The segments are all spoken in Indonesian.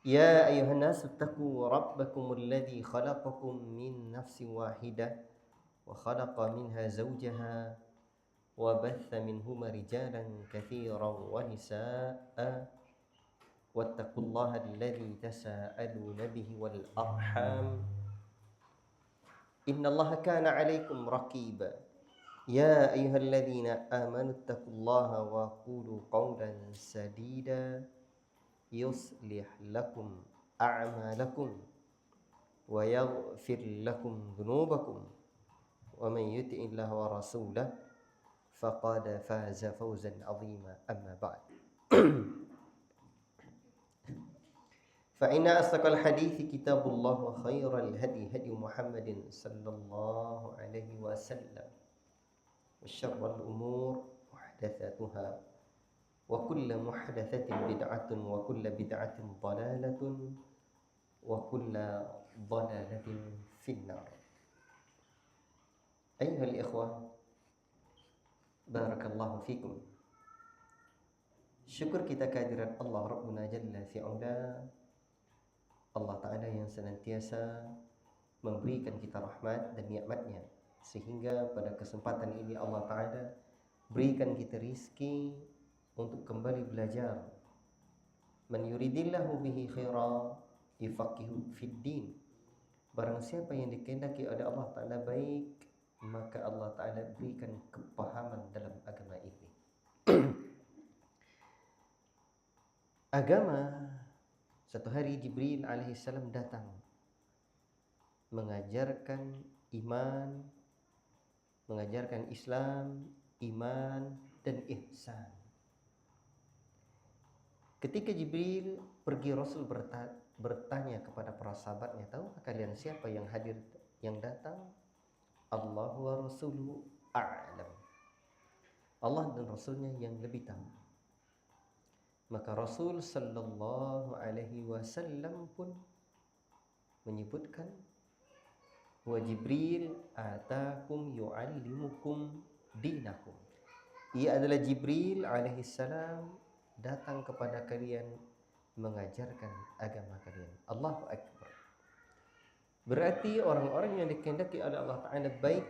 يا أيها الناس اتقوا ربكم الذي خلقكم من نفس واحدة وخلق منها زوجها وبث منهما رجالا كثيرا ونساء واتقوا الله الذي تساءلون به والأرحام إن الله كان عليكم رقيبا يا أيها الذين آمنوا اتقوا الله وقولوا قولا سديدا يصلح لكم أعمالكم ويغفر لكم ذنوبكم ومن يطع الله ورسوله فقد فاز فوزا عظيما أما بعد فإن أصدق الحديث كتاب الله وخير الهدي هدي محمد صلى الله عليه وسلم وشر الأمور محدثاتها وكل محدثة بدعة وكل بدعة ضلالة وكل ضلالة في النار. أيها الإخوة بارك الله فيكم. Syukur kita kehadiran Allah Rabbuna Jalla fi'ula, Allah Ta'ala yang senantiasa memberikan kita rahmat dan nikmatnya, sehingga pada kesempatan ini Allah Ta'ala berikan kita rizki untuk kembali belajar. Man yuridillahu bihi khaira yufaqihu fid din. Barang siapa yang dikehendaki oleh Allah Ta'ala baik, maka Allah Ta'ala berikan kepahaman dalam agama ini. Agama, satu hari Jibril alaihissalam datang mengajarkan iman, mengajarkan Islam, iman dan ihsan. Ketika Jibril pergi, Rasul bertanya kepada para sahabatnya, tahukah kalian siapa yang hadir, yang datang? Allah wa rasuluhu a'lam. Allah dan Rasulnya yang lebih tahu. Maka Rasul sallallahu alaihi wasallam pun menyebutkan, wa Jibril atakum yu'allimukum dinakum. Ia adalah Jibril alaihi salam datang kepada kalian mengajarkan agama kalian. Allahu akbar. Berarti orang-orang yang dikehendaki oleh Allah Ta'ala baik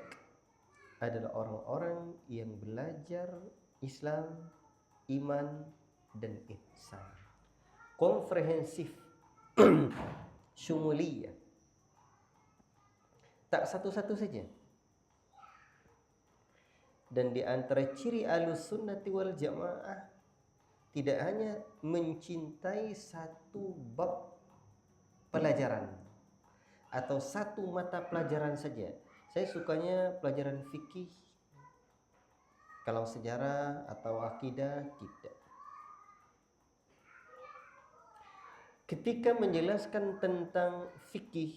adalah orang-orang yang belajar Islam, iman dan ihsan. Komprehensif, syumuliyah. Tak satu-satu saja. Dan di antara ciri Ahlus Sunnati wal Jamaah tidak hanya mencintai satu bab pelajaran atau satu mata pelajaran saja. Saya sukanya pelajaran fikih, kalau sejarah atau akidah tidak. Ketika menjelaskan tentang fikih,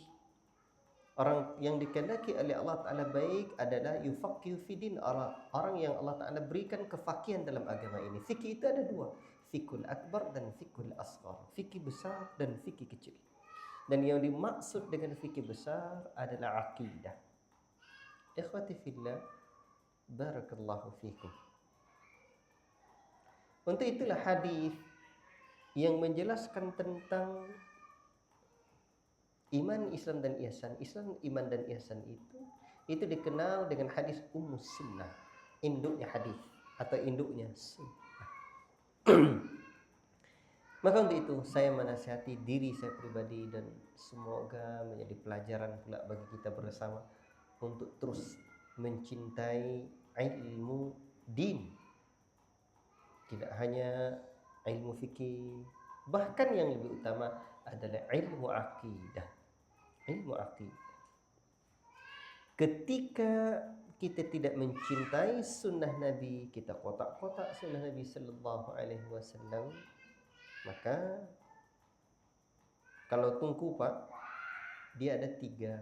orang yang dikehendaki oleh Allah Ta'ala baik adalah yufaqihu fidin, orang yang Allah Ta'ala berikan kefakihan dalam agama ini. Fikih itu ada dua, fikul akbar dan fikul asghar, fikih besar dan fikih kecil. Dan yang dimaksud dengan fikih besar adalah akidah. Ikhwati fillah, barakallahu fikum. Untuk itulah hadis yang menjelaskan tentang iman, Islam dan ihsan. Islam, iman dan ihsan itu dikenal dengan hadis Ummus Sunnah, induknya hadis atau induknya sunnah. Maka untuk itu saya menasihati diri saya pribadi dan semoga menjadi pelajaran pula bagi kita bersama untuk terus mencintai ilmu din. Tidak hanya ilmu fikih, bahkan yang lebih utama adalah ilmu akidah. Ilmu akidah. Ketika kita tidak mencintai sunnah Nabi, kita kotak-kotak sunnah Nabi sallallahu alaihi wasallam, maka kalau tungku Pak, dia ada 3,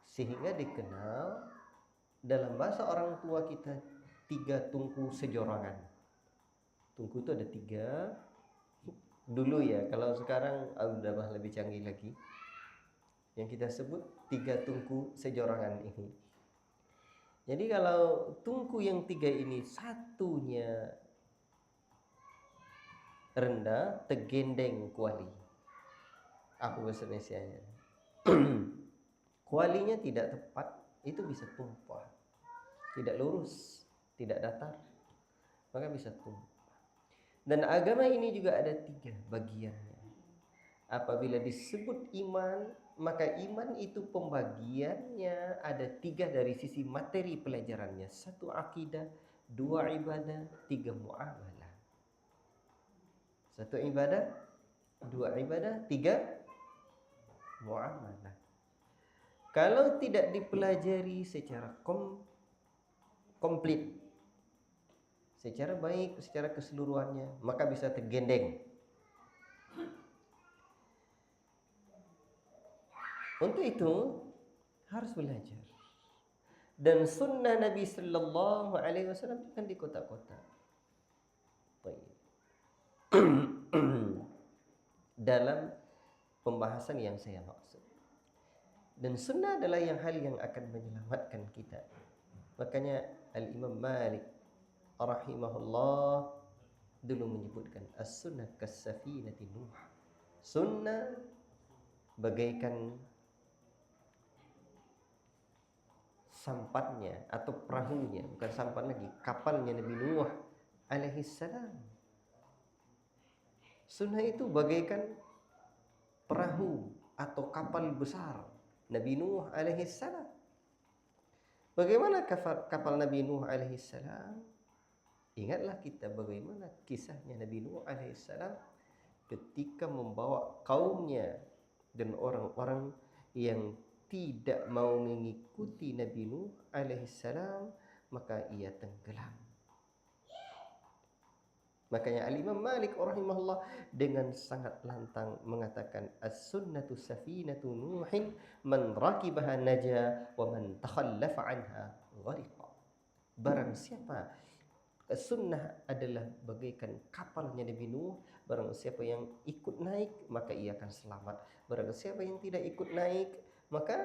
sehingga dikenal dalam bahasa orang tua kita 3 tungku sejorangan. Tungku itu ada 3 dulu ya, kalau sekarang udah lebih canggih lagi. Yang kita sebut 3 tungku sejorangan ini. Jadi kalau tungku yang 3 ini satunya rendah, tergendeng kuali. Apa bahasa Indonesianya? Kualinya tidak tepat, itu bisa tumpah. Tidak lurus, tidak datar, maka bisa tumpah. Dan agama ini juga ada 3 bagiannya. Apabila disebut iman, maka iman itu pembagiannya ada 3 dari sisi materi pelajarannya. 1 akidah, 2 ibadah, 3 muamalah. 1 ibadah, 2 ibadah, 3 muamalah. Kalau tidak dipelajari secara komplit, secara baik, secara keseluruhannya, maka bisa tergendeng. Untuk itu harus belajar. Dan sunnah Nabi Sallallahu Alaihi Wasallam bukan di kota-kota. Dalam pembahasan yang saya maksud. Dan sunnah adalah hal yang akan menyelamatkan kita. Makanya Al-Imam Malik rahimahullah dulu menyebutkan as-sunnah kas-safinati Nuh. Sunnah bagaikan sampannya atau perahunya, bukan sampan lagi, kapalnya Nabi Nuh alaihi salam. Sunnah itu bagaikan perahu atau kapal besar Nabi Nuh alaihi salam. Bagaimana kapal Nabi Nuh alaihi salam? Ingatlah kita bagaimana kisahnya Nabi Nuh alaihi salam ketika membawa kaumnya dan orang-orang yang tidak mau mengikuti Nabi Nuh alaihi salam, maka ia tenggelam. Makanya Al-Imam Malik rahimahullah dengan sangat lantang mengatakan as-sunnatu safinatu Nuhin man rakibaha naja wa man takhallafa anha ghariqa. Barang siapa, sunnah adalah bagaikan kapalnya Nabi Nuh, barang siapa yang ikut naik maka ia akan selamat. Barang siapa yang tidak ikut naik, maka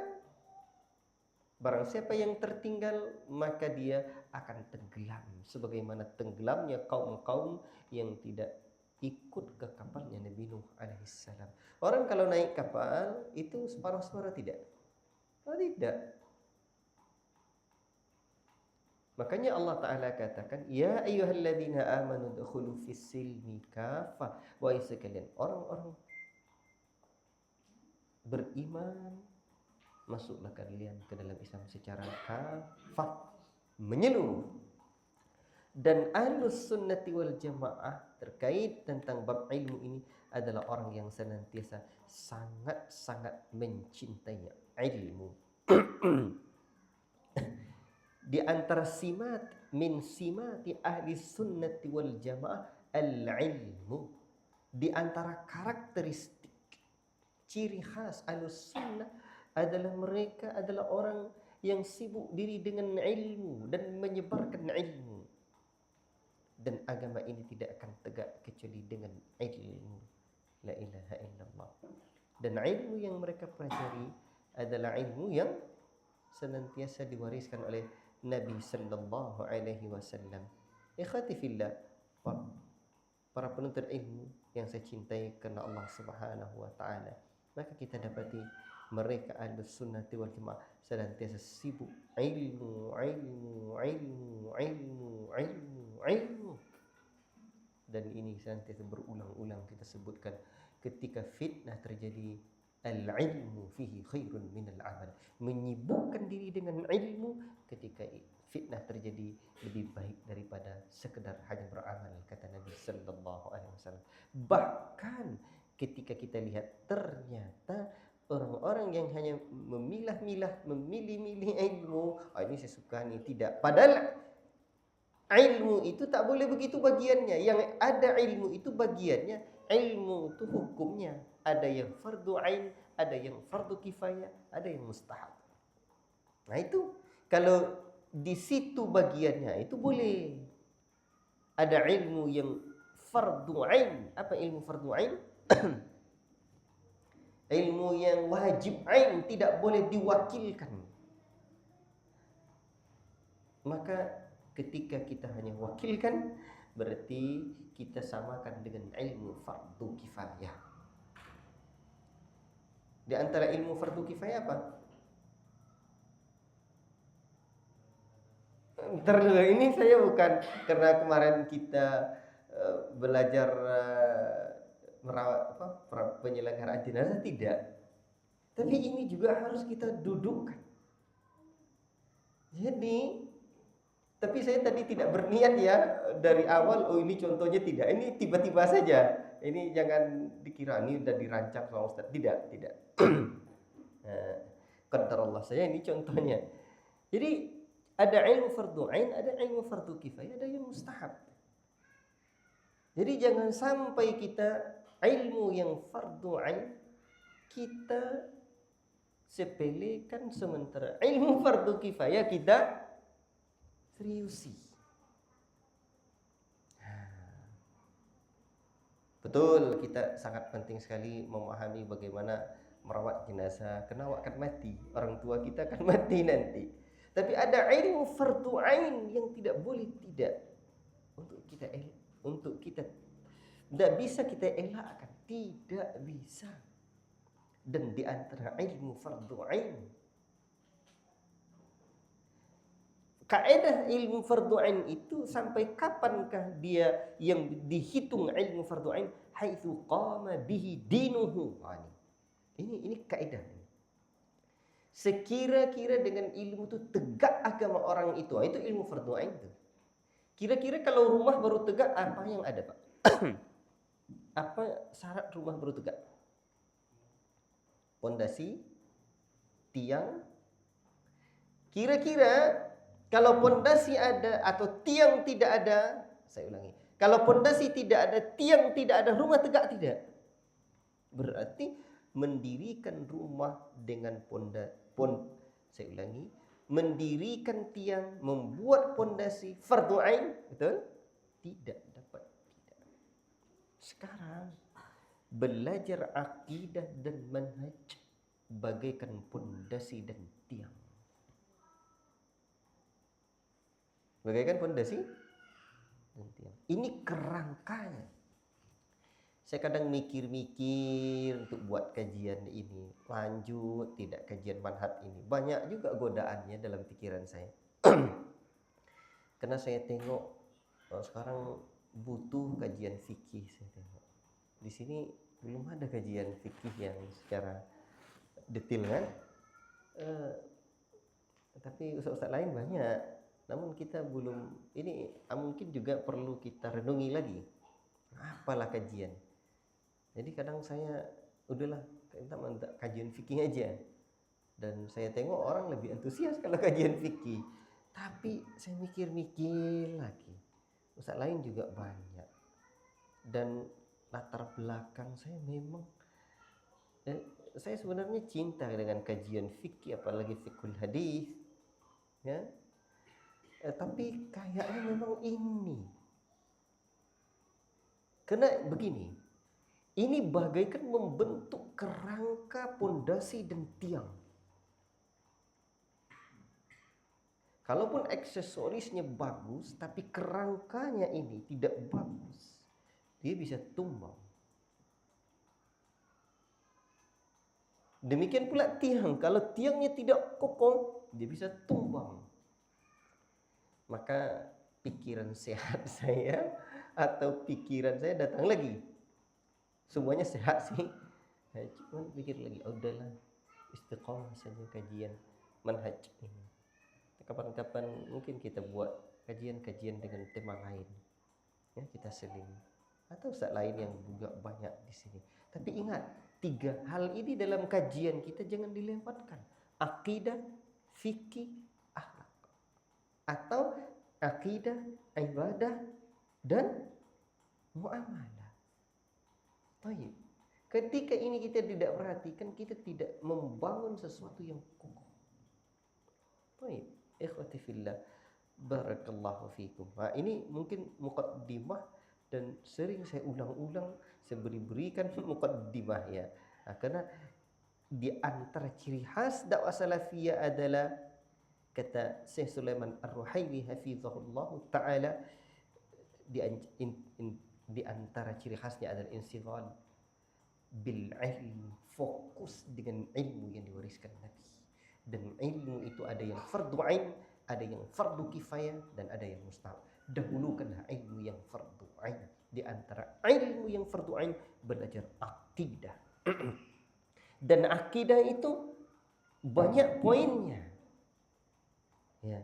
barang siapa yang tertinggal maka dia akan tenggelam, sebagaimana tenggelamnya kaum-kaum yang tidak ikut ke kapalnya Nabi Nuh alaihissalam. Orang kalau naik kapal itu separuh-separuh tidak? Oh, tidak. Makanya Allah Ta'ala katakan, ya ayyuhalladzina amanu dukhulu fis silmi kafah. Wahai sekalian orang-orang beriman, masuklah kalian ke dalam Islam secara kafah, menyeluruh. Dan ahlus sunnati wal jamaah terkait tentang bab ilmu ini adalah orang yang senantiasa sangat-sangat mencintai ilmu. Di antara simati ahli sunnati wal jamaah al-ilmu. Di antara karakteristik ciri khas ahlus sunnah adalah mereka adalah orang yang sibuk diri dengan ilmu dan menyebarkan ilmu. Dan agama ini tidak akan tegak kecuali dengan ilmu. La ilaha illallah. Dan ilmu yang mereka pelajari adalah ilmu yang senantiasa diwariskan oleh Nabi sallallahu alaihi wasallam. Ikhwati fillah, para penuntut ilmu yang saya cintai karena Allah Subhanahu wa taala, maka kita dapati mereka ahlus sunnati wal jamaah senantiasa sibuk ilmu. Dan ini senantiasa berulang-ulang kita sebutkan ketika fitnah terjadi, al-ilmu fihi khairun minal amal. Menyibukkan diri dengan ilmu ketika fitnah terjadi lebih baik daripada sekedar hanya beramal, kata Nabi sallallahu alaihi wasallam. Bahkan ketika kita lihat ternyata orang-orang yang hanya memilih-milih ilmu, ini saya suka nih, tidak. Padahal ilmu itu tak boleh begitu bagiannya. Yang ada ilmu itu bagiannya, ilmu itu hukumnya. Ada yang fardu ain, ada yang fardu kifayah, ada yang mustahab. Nah itu kalau di situ bagiannya itu boleh. Ada ilmu yang fardu ain. Apa ilmu fardu ain? Ilmu yang wajib ain, tidak boleh diwakilkan. Maka ketika kita hanya wakilkan, berarti kita samakan dengan ilmu fardu kifayah. Di antara ilmu fardu kifayah apa? Bentar dulu, ini saya bukan karena kemarin kita belajar merawat penyelenggaraan jenazah, tidak. Tapi ini juga harus kita dudukkan. Jadi, tapi saya tadi tidak berniat ya dari awal, oh ini contohnya, tidak. Ini tiba-tiba saja. Ini jangan dikira ini udah dirancang sama Ustaz. Tidak. Qadarullah saya ini contohnya. Jadi ada ilmu fardu ain, ada ilmu fardu kifayah, ada yang mustahab. Jadi jangan sampai kita ilmu yang fardu ain kita sepelekan, sementara ilmu fardu kifayah kita seriusi. Betul, kita sangat penting sekali memahami bagaimana merawat jenazah, karena akan mati, orang tua kita akan mati nanti. Tapi ada ilmu fardu ain yang tidak boleh tidak untuk kita tidak bisa kita elakkan, tidak bisa. Dan di antara ilmu fardu ain, kaidah ilmu fardu ain itu sampai kapankah dia yang dihitung ilmu fardu ain? Haitsu qama bihi dinuhu. Ini kaidah. Sekira-kira dengan ilmu itu tegak agama orang itu ilmu fardu ain itu. Kira-kira kalau rumah baru tegak, apa yang ada, Pak? Apa syarat rumah baru tegak? Pondasi, tiang. Kira-kira kalau pondasi ada atau tiang tidak ada, saya ulangi. Kalau pondasi tidak ada, tiang tidak ada, rumah tegak tidak. Berarti mendirikan rumah dengan saya ulangi, mendirikan tiang, membuat pondasi fardu ain, betul? Tidak dapat, tidak. Sekarang belajar akidah dan manhaj bagaikan pondasi dan tiang. Bagaikan pondasi dan tiang. Ini kerangkanya. Saya kadang mikir-mikir untuk buat kajian ini, lanjut tidak kajian manhaj ini. Banyak juga godaannya dalam pikiran saya. Karena saya tengok sekarang butuh kajian fikih, saya tengok. Di sini belum ada kajian fikih yang secara detail kan. Tapi ustaz-ustaz lain banyak. Namun kita belum, ini mungkin juga perlu kita renungi lagi. Apalah kajian. Jadi kadang saya udahlah kita kajian fikih aja. Dan saya tengok orang lebih antusias kalau kajian fikih. Tapi saya mikir-mikir lagi. Ustaz lain juga banyak. Dan latar belakang saya memang saya sebenarnya cinta dengan kajian fikih, apalagi fiqhul hadis, ya. Tapi kayaknya memang ini. Karena begini, ini bagaikan membentuk kerangka, pondasi dan tiang. Kalaupun aksesorisnya bagus, tapi kerangkanya ini tidak bagus, dia bisa tumbang. Demikian pula tiang, kalau tiangnya tidak kokoh, dia bisa tumbang. Maka pikiran sehat saya atau pikiran saya datang lagi. Semuanya sehat sih. Saya cuma pikir lagi, udahlah, istiqomah saja kajian manhaj ini. Kapan-kapan mungkin kita buat kajian-kajian dengan tema lain. Ya, kita seling. Atau ustaz lain yang juga banyak di sini. Tapi ingat, 3 hal ini dalam kajian kita jangan dilewatkan. Akidah, fikih, akhlak. Atau akidah, ibadah, dan muamalah. Baik. Ketika ini kita tidak perhatikan, kita tidak membangun sesuatu yang kokoh. Baik. Ikhwati fillah, barakallahu fikum. Nah, ini mungkin muqaddimah dan sering saya ulang-ulang, saya berikan muqaddimah ya. Nah, karena di antara ciri khas dakwah salafiyah adalah, kata Syekh Sulaiman Ar-Ruhaili hafizahullah taala, di, di antara ciri khasnya adalah insighal bil ilm, fokus dengan ilmu yang diwariskan Nabi. Dan ilmu itu ada yang fardu ain, ada yang fardu kifayah, dan ada yang mustahab. Dahulukanlah ilmu yang fardu ain. Di antara ilmu yang fardu ain, belajar akidah. Dan akidah itu banyak poinnya. Ya.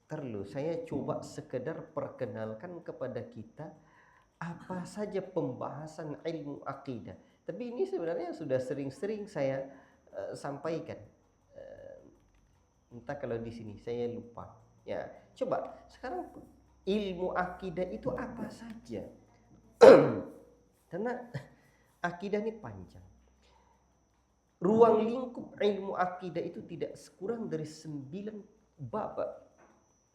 Terlalu saya coba sekedar perkenalkan kepada kita apa saja pembahasan ilmu akidah. Tapi ini sebenarnya sudah sering-sering saya sampaikan. Entah kalau di sini saya lupa. Ya, coba sekarang ilmu akidah itu apa saja? Karena akidah ini panjang. Ruang lingkup ilmu akidah itu tidak sekurang dari 9 bab.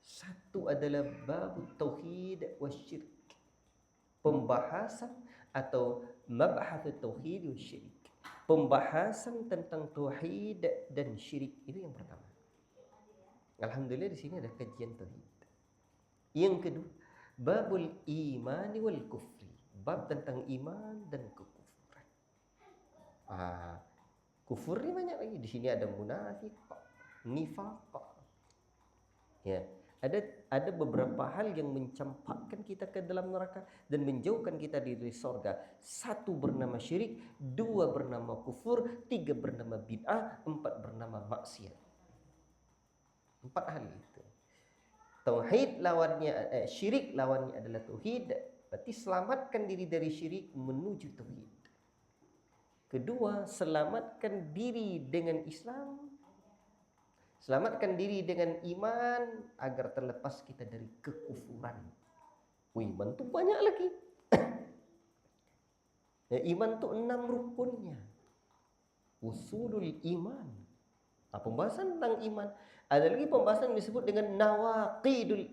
Satu adalah bab tauhid wasyirik. Pembahasan atau mabhath tauhid wasyirik. Pembahasan tentang tauhid dan syirik itu yang pertama. Alhamdulillah di sini ada kajian tauhid. Yang kedua, babul imani wal kufri. Bab tentang iman dan kekufuran. Kufur ini banyak lagi. Di sini ada munafik, nifaq. Ya, ada beberapa hal yang mencampakkan kita ke dalam neraka dan menjauhkan kita dari surga. 1 bernama syirik, 2 bernama kufur, 3 bernama bid'ah, 4 bernama maksiat. 4 hal itu. Tauhid lawannya syirik lawannya adalah tauhid. Berarti selamatkan diri dari syirik menuju tauhid. Kedua, selamatkan diri dengan Islam. Selamatkan diri dengan iman agar terlepas kita dari kekufuran. Iman tuh banyak lagi. Iman tuh 6 rukunnya. Usulul iman. Pembahasan tentang iman. Ada lagi pembahasan yang disebut dengan nawaqidul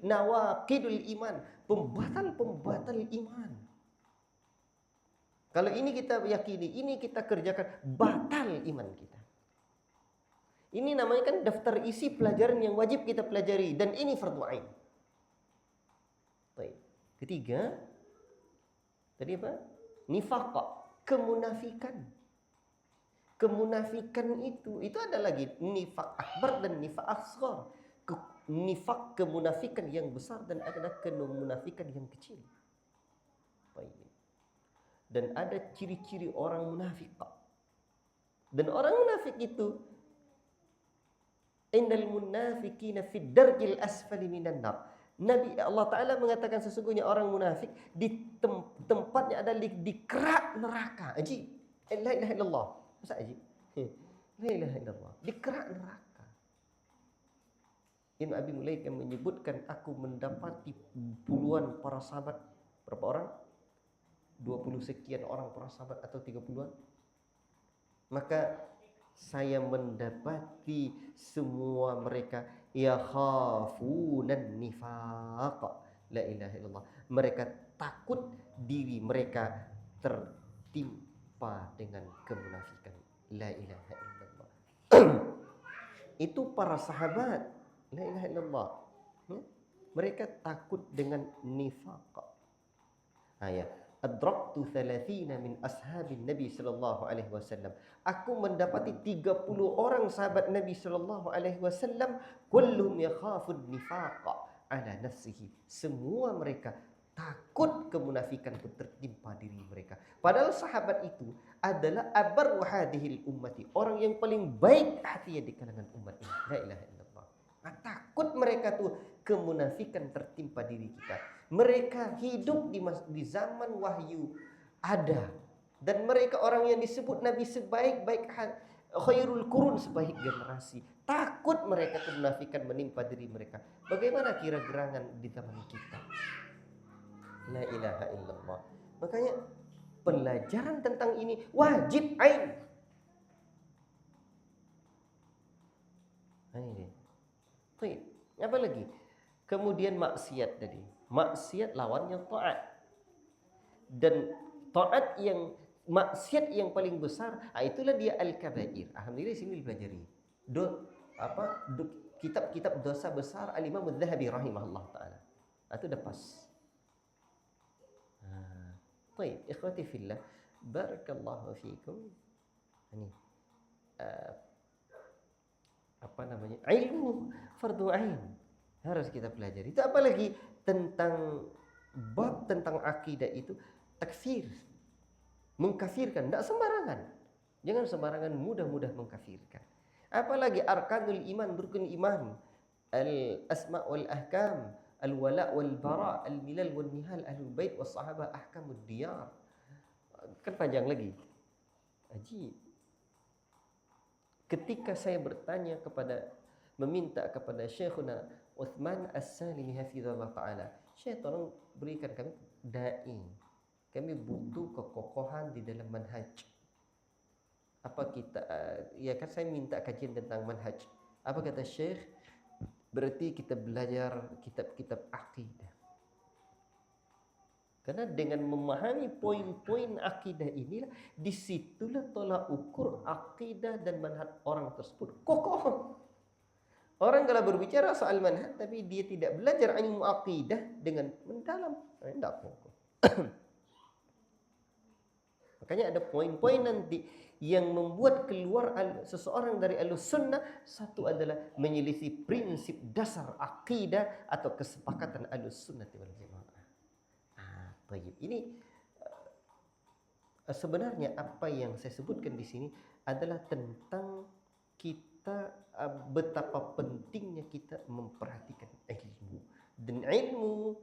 iman, pembatal iman. Kalau ini kita yakini, ini kita kerjakan, batal iman kita. Ini namanya kan daftar isi pelajaran yang wajib kita pelajari, dan ini fardhu ain. Baik. Ketiga, tadi apa? Nifaq, kemunafikan. Kemunafikan itu ada lagi nifaq akbar dan nifaq asghar. Nifaq kemunafikan yang besar dan ada kemunafikan yang kecil. Baik. Dan ada ciri-ciri orang munafik. Dan orang munafik itu innal munafiqina fid darkil asfali minan nar. Nabi Allah Ta'ala mengatakan sesungguhnya orang munafik di tempatnya adalah di kerak neraka. Ajib. La ilaha illallah. Masa ajib? La ilaha illallah. Di kerak neraka. Ibn Abi Mulaikah menyebutkan aku mendapati puluhan para sahabat. Berapa orang? 20 sekian orang para sahabat atau 30-an. Maka saya mendapati semua mereka yakhafunan nifaq. La ilaha illallah. Mereka takut diri mereka tertimpa dengan kemunafikan. La ilaha illallah. Itu para sahabat. La ilaha illallah. Mereka takut dengan nifaq. Ayat. Adraktu 30 min ashabin Nabi sallallahu alaihi wasallam. Aku mendapati 30 orang sahabat Nabi sallallahu alaihi wasallam, kulluhum yakhafun nifaqa ala nafsihi. Semua mereka takut kemunafikan itu tertimpa diri mereka. Padahal sahabat itu adalah abarru hadhil ummati, orang yang paling baik hatinya di kalangan umat ini. La ilaha illallah. Takut mereka tuh kemunafikan tertimpa diri kita. Mereka hidup di zaman wahyu ada, dan mereka orang yang disebut Nabi sebaik-baik khairul qurun, sebaik generasi. Takut mereka kemunafikan menimpa diri mereka. Bagaimana kira gerangan di zaman kita? La ilaha illallah. Makanya pelajaran tentang ini wajib ain. Ini. Baik, apa lagi? Kemudian maksiat tadi. Maksiat lawannya taat. Dan taat yang maksiat yang paling besar, itulah dia al-kabair. Alhamdulillah sini dipelajari. Kitab-kitab dosa besar Al-Imam Adz-Dzahabi rahimahullah taala. Itu udah pas. Baik, ikhwati fillah, barakallahu fiikum. Ini apa namanya? Ilmu fardu ain harus kita pelajari. Itu apalagi tentang bab tentang akidah itu takfir, mengkafirkan, tidak sembarangan. Jangan sembarangan mudah-mudah mengkafirkan. Apalagi arkanul iman, rukun iman, al-asma wal ahkam, al-wala wal bara, al-milal wal nihal, ahlul bait was sahabah, ahkamud diyar. Kan panjang lagi. Haji. Ketika saya bertanya meminta kepada Syekhuna Uthman As-Salimi hafizallahu taala, Syekh tolong berikan kami dai. Kami butuh kekokohan di dalam manhaj. Apa kita ya kan saya minta kajian tentang manhaj. Apa kata Syekh? Berarti kita belajar kitab-kitab akidah. Karena dengan memahami poin-poin akidah inilah, disitulah tolak ukur akidah dan manhaj orang tersebut kokoh. Orang kalau berbicara soal manhaj tapi dia tidak belajar ilmu akidah dengan mendalam, tidak kokoh. Makanya ada poin-poin nanti yang membuat keluar seseorang dari Ahlussunnah. Satu adalah menyelisih prinsip dasar akidah atau kesepakatan Ahlussunnah wal Jamaah. Ini sebenarnya apa yang saya sebutkan di sini adalah tentang kita betapa pentingnya kita memperhatikan ilmu, dan ilmu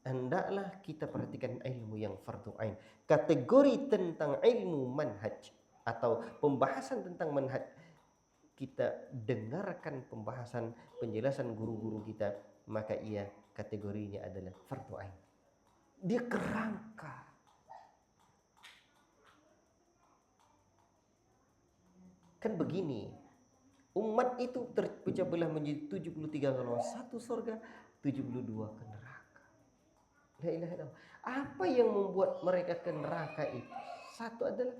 hendaklah kita perhatikan ilmu yang fardu ain. Kategori tentang ilmu manhaj atau pembahasan tentang manhaj, kita dengarkan pembahasan penjelasan guru-guru kita, maka ia kategorinya adalah fardu ain. Dia kerangka. Kan begini, umat itu terpecah belah menjadi 73 golongan, satu surga, 72 ke neraka. La ilaha illallah. Apa yang membuat mereka ke neraka itu? Satu adalah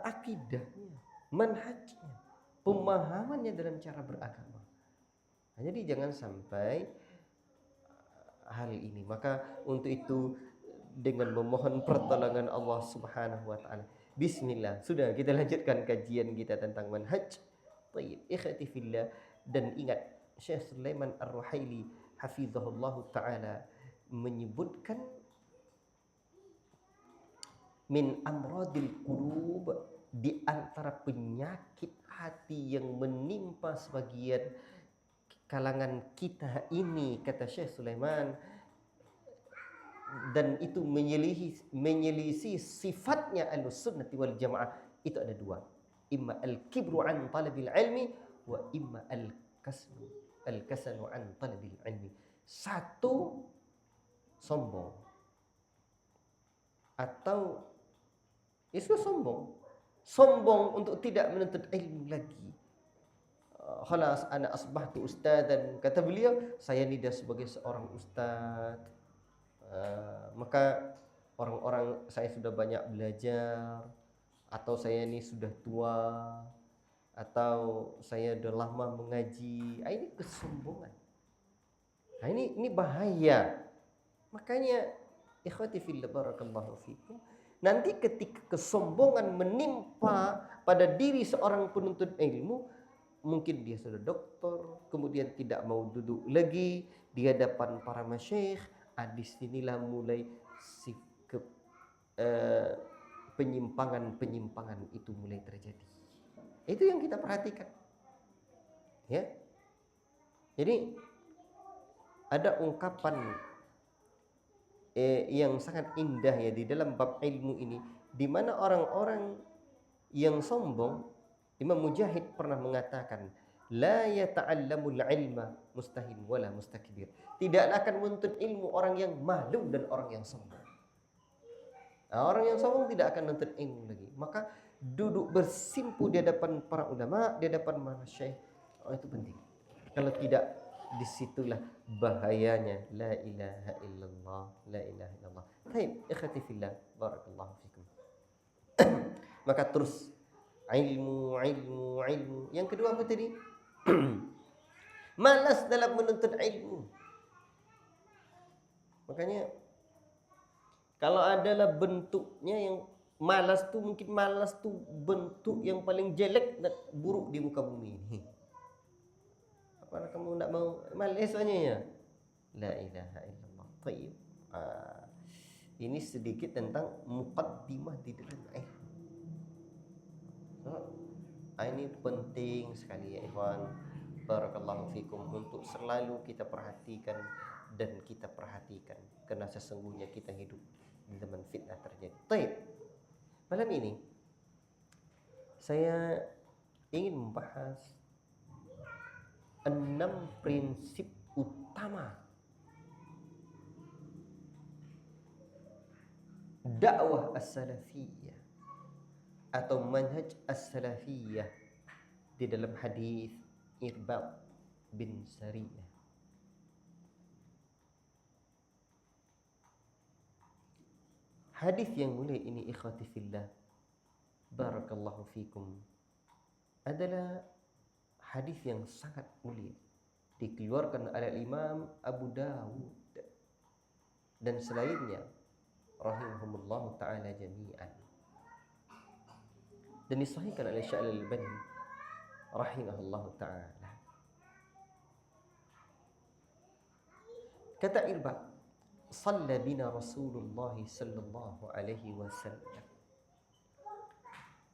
akidahnya, manhajnya, pemahamannya dalam cara beragama. Jadi jangan sampai hal ini. Maka untuk itu dengan memohon pertolongan Allah Subhanahu wa taala, bismillah, sudah kita lanjutkan kajian kita tentang manhaj. Baik, ikhwati fillah, dan ingat Syekh Sulaiman Ar-Ruhaili hafizahullah taala menyebutkan min amradil qulub, di antara penyakit hati yang menimpa sebagian kalangan kita ini, kata Syekh Sulaiman, dan itu menyelisih sifatnya Ahlussunnah wal Jamaah, itu ada dua. Imma al-kibru an talabil ilmi wa imma al-kasalu an talabil ilmi. Satu, sombong. Atau itu sombong. Sombong untuk tidak menuntut ilmu lagi. Khalas ana asbahtu ustadzan, kata beliau, saya ini dah sebagai seorang ustaz. Maka orang-orang, saya sudah banyak belajar, atau saya ini sudah tua, atau saya sudah lama mengaji. Ini kesombongan. Nah, ini bahaya. Makanya ikhwati fillah barakallahu fikum, nanti ketika kesombongan menimpa pada diri seorang penuntut ilmu, mungkin dia sudah doktor, kemudian tidak mau duduk lagi di hadapan para masyayikh. Disinilah mulai penyimpangan itu mulai terjadi. Itu yang kita perhatikan. Ya. Jadi ada ungkapan yang sangat indah ya di dalam bab ilmu ini, di mana orang-orang yang sombong, Imam Mujahid pernah mengatakan, la yata'allamul ilma mustahin wala mustakbir. Tidaklah akan menuntut ilmu orang yang malu dan orang yang sombong. Nah, orang yang sombong tidak akan menuntut ilmu lagi. Maka duduk bersimpu di hadapan para ulama, di hadapan masyayikh, itu penting. Kalau tidak, disitulah bahayanya la ilaha illallah, la ilaha illallah. Baik, ikhwati fillah, barakallahu fikum. Maka terus ilmu. Yang kedua apa tadi? Malas dalam menuntut ilmu. Makanya Kalau adalah bentuknya yang malas tu, mungkin malas tu bentuk yang paling jelek dan buruk di muka bumi ini. Apa kamu nak mau malas saja ya? La ilaha illallah. Tayyib. Ini sedikit tentang muqaddimah di dalam ilmu. Ini penting sekali ya ikhwan. Barakallahu fikum, untuk selalu kita perhatikan dan kita perhatikan, karena sesungguhnya kita hidup di zaman fitnah terjadi. Baik. Malam ini saya ingin membahas 6 prinsip utama dakwah as-salafiyah atau manhaj as-salafiyah di dalam hadis Irbad bin Sariyah. Hadis yang mulia ini ikhwati fillah, barakallahu fikum, adalah hadis yang sangat mulia, dikeluarkan oleh Imam Abu Dawud dan selainnya rahimahumullah ta'ala jami'an, dan disahihkan oleh Syekh Al-Albani rahimahullah ta'ala. Kata Irbad, "Shalla bina Rasulullah sallallahu alaihi wasallam."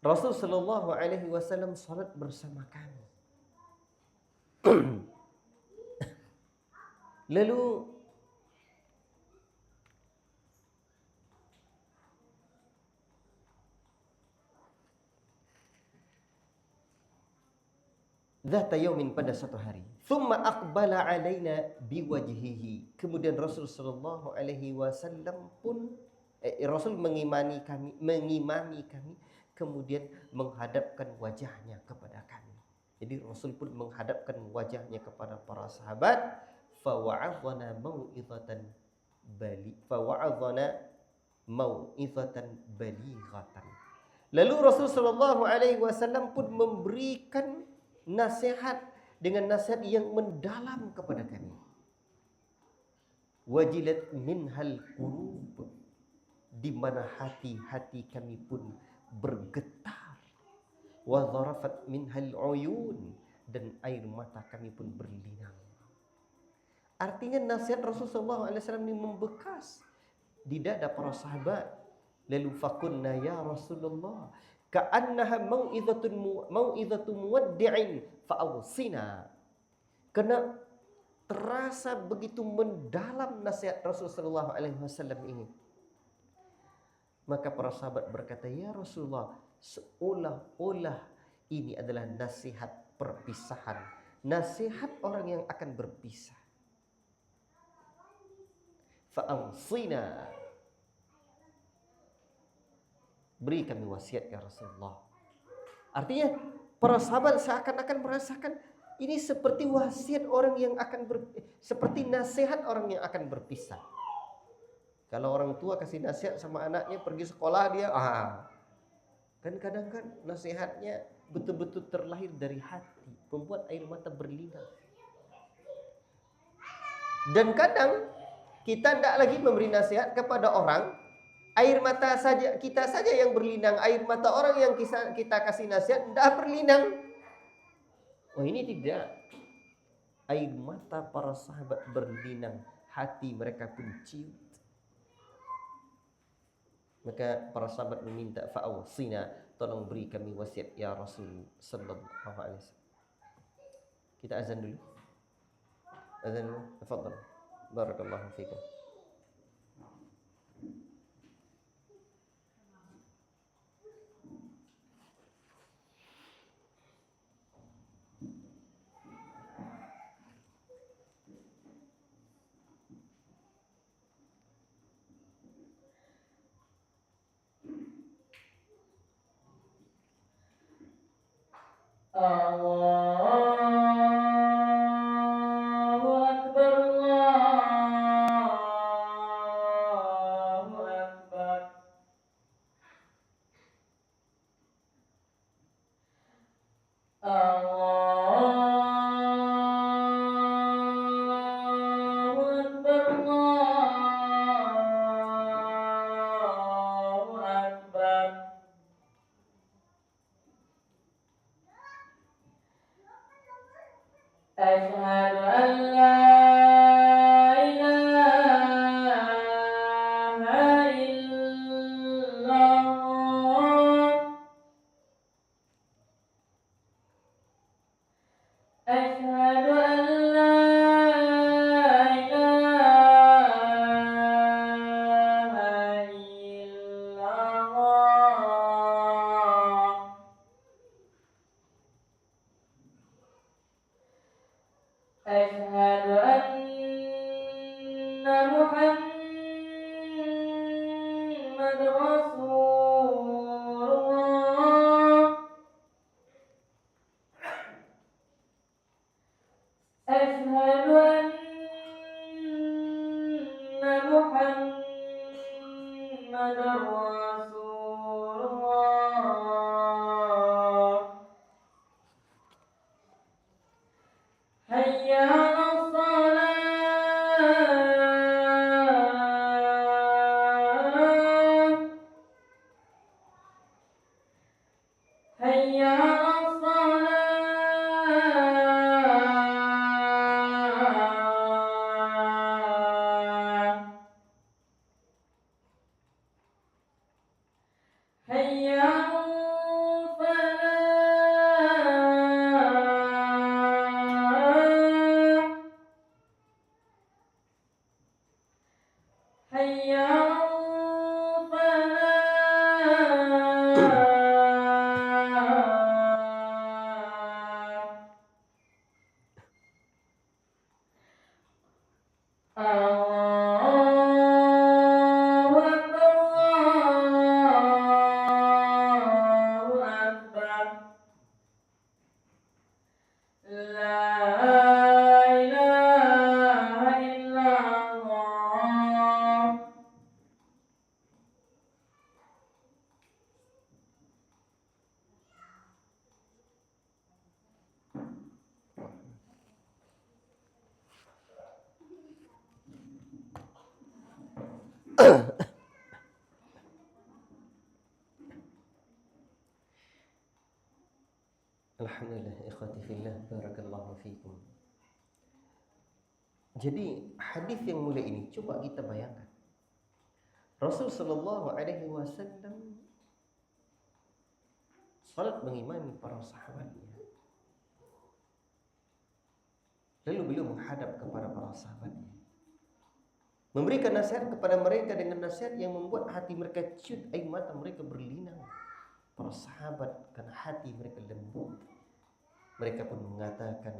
Rasul sallallahu alaihi wasallam salat bersama kami. Lalu Zata yaumin, pada satu hari, thumma aqbala alaina biwajhihi, kemudian Rasul sallallahu alaihi wasallam pun Rasul mengimami kami, kemudian menghadapkan wajahnya kepada kami. Jadi Rasul pun menghadapkan wajahnya kepada para sahabat. Fawa'adhana mau'izatan balighatan. Lalu Rasul sallallahu alaihi wasallam pun memberikan nasihat dengan nasihat yang mendalam kepada kami. Wajilat minhal qulub, di mana hati-hati kami pun bergetar. Wa zarafat minhal uyun, dan air mata kami pun berlinang. Artinya nasihat Rasulullah SAW ini membekas di dada para sahabat. Lalu fakunna ya Rasulullah ka'annaha mau'izatu muwaddi'in fa'awsina. Karena terasa begitu mendalam nasihat Rasulullah SAW ini, maka para sahabat berkata, ya Rasulullah, seolah-olah ini adalah nasihat perpisahan, nasihat orang yang akan berpisah. Fa'awsina, beri kami wasiat ya Rasulullah. Artinya para sahabat seakan-akan merasakan ini seperti wasiat orang yang akan seperti nasihat orang yang akan berpisah. Kalau orang tua kasih nasihat sama anaknya pergi sekolah, dia kan kadang kan nasihatnya betul-betul terlahir dari hati, membuat air mata berlinang. Dan kadang kita tidak lagi memberi nasihat kepada orang, air mata saja kita saja yang berlinang, air mata orang yang kita kasih nasihat tidak berlinang. Oh, ini tidak. Air mata para sahabat berlinang, hati mereka pun ciut. Maka para sahabat meminta, fa'awsina, tolong beri kami wasiat ya Rasul sallallahu alaihi wasallam. Kita azan dulu. Azan dulu. Tafadhal. Barakallahu fikum. Allahu Akbar, Allahu Akbar. Allahu Akbar, Alhamdulillah, ikhwati fillah, barakallahu fikum. Jadi hadis yang mulia ini coba kita bayangkan. Rasul sallallahu alaihi wasallam salat mengimani para sahabatnya. Lalu beliau menghadap kepada para sahabatnya, memberikan nasihat kepada mereka dengan nasihat yang membuat hati mereka ciut, air mata mereka berlinang. Para sahabat karena hati mereka lembut, mereka pun mengatakan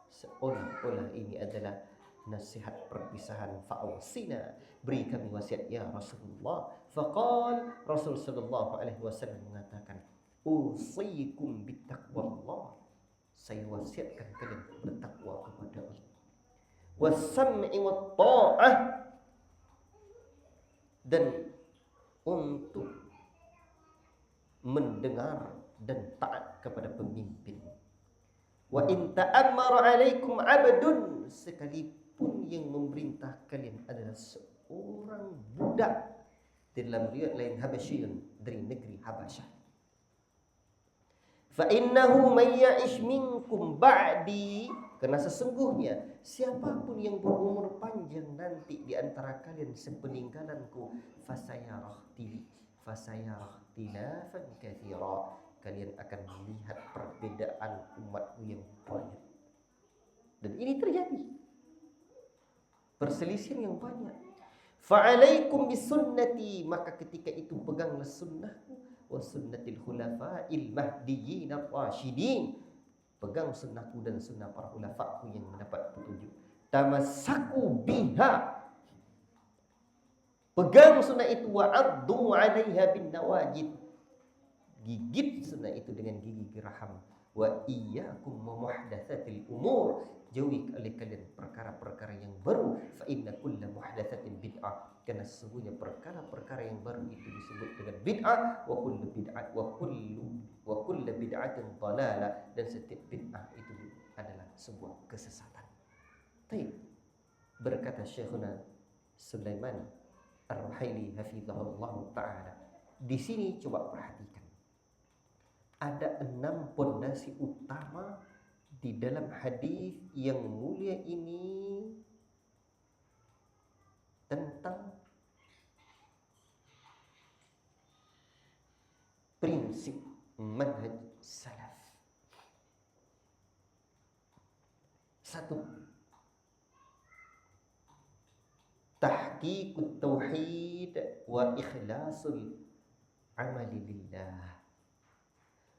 seolah-olah ini adalah nasihat perpisahan. Fa'awsina, beri kami wasiat ya Rasulullah. Faqal, Rasul sallallahu alaihi wasallam mengatakan, usikum bittaqwallah, saya wasiatkan kalian bertakwa kepada Allah, was-sam'i wat ta'ah, dan untuk mendengar dan taat kepada pemimpin. Wa in ta'ammara 'alaikum 'abdun, sekalipun yang memerintah kalian adalah seorang budak, dalam riwayat lain Habasyiyun, dari negeri Habasyah. Fa innahu may ya'ish minkum ba'di, karena sesungguhnya siapapun yang berumur panjang nanti di antara kalian sepeninggalanku, fasayarah tilafan katsira, kalian akan melihat perbedaan umatku yang banyak. Dan ini terjadi, perselisihan yang banyak. Fa'alaikum bisunnati, maka ketika itu peganglah sunnahku, wa sunnatil khulafa'il mahdiyyin ar-rasyidin, pegang sunnahku dan sunnah para khulafaku yang mendapat petunjuk. Tamassaku biha, pegang sunnah itu, wa addu 'alaiha bin nawajid, gigit sunnah itu dengan gigi geraham. Wa iyyakum muhdatsatil umur, jauhi oleh kalian perkara-perkara yang baru. Fa inna kulla muhdatsatin bid'ah, karena sesungguhnya perkara-perkara yang baru itu disebut dengan bid'ah. Wa kullu bid'atin dhalalah, dan setiap bid'ah itu adalah sebuah kesesatan. Baik, berkata Syekhuna Sulaiman Ar-Ruhaili hafizahullah taala, di sini coba perhatikan, ada 6 pondasi utama di dalam hadis yang mulia ini tentang prinsip manhaj salaf. 1, tahqiqut tauhid wa ikhlasul amali lillah,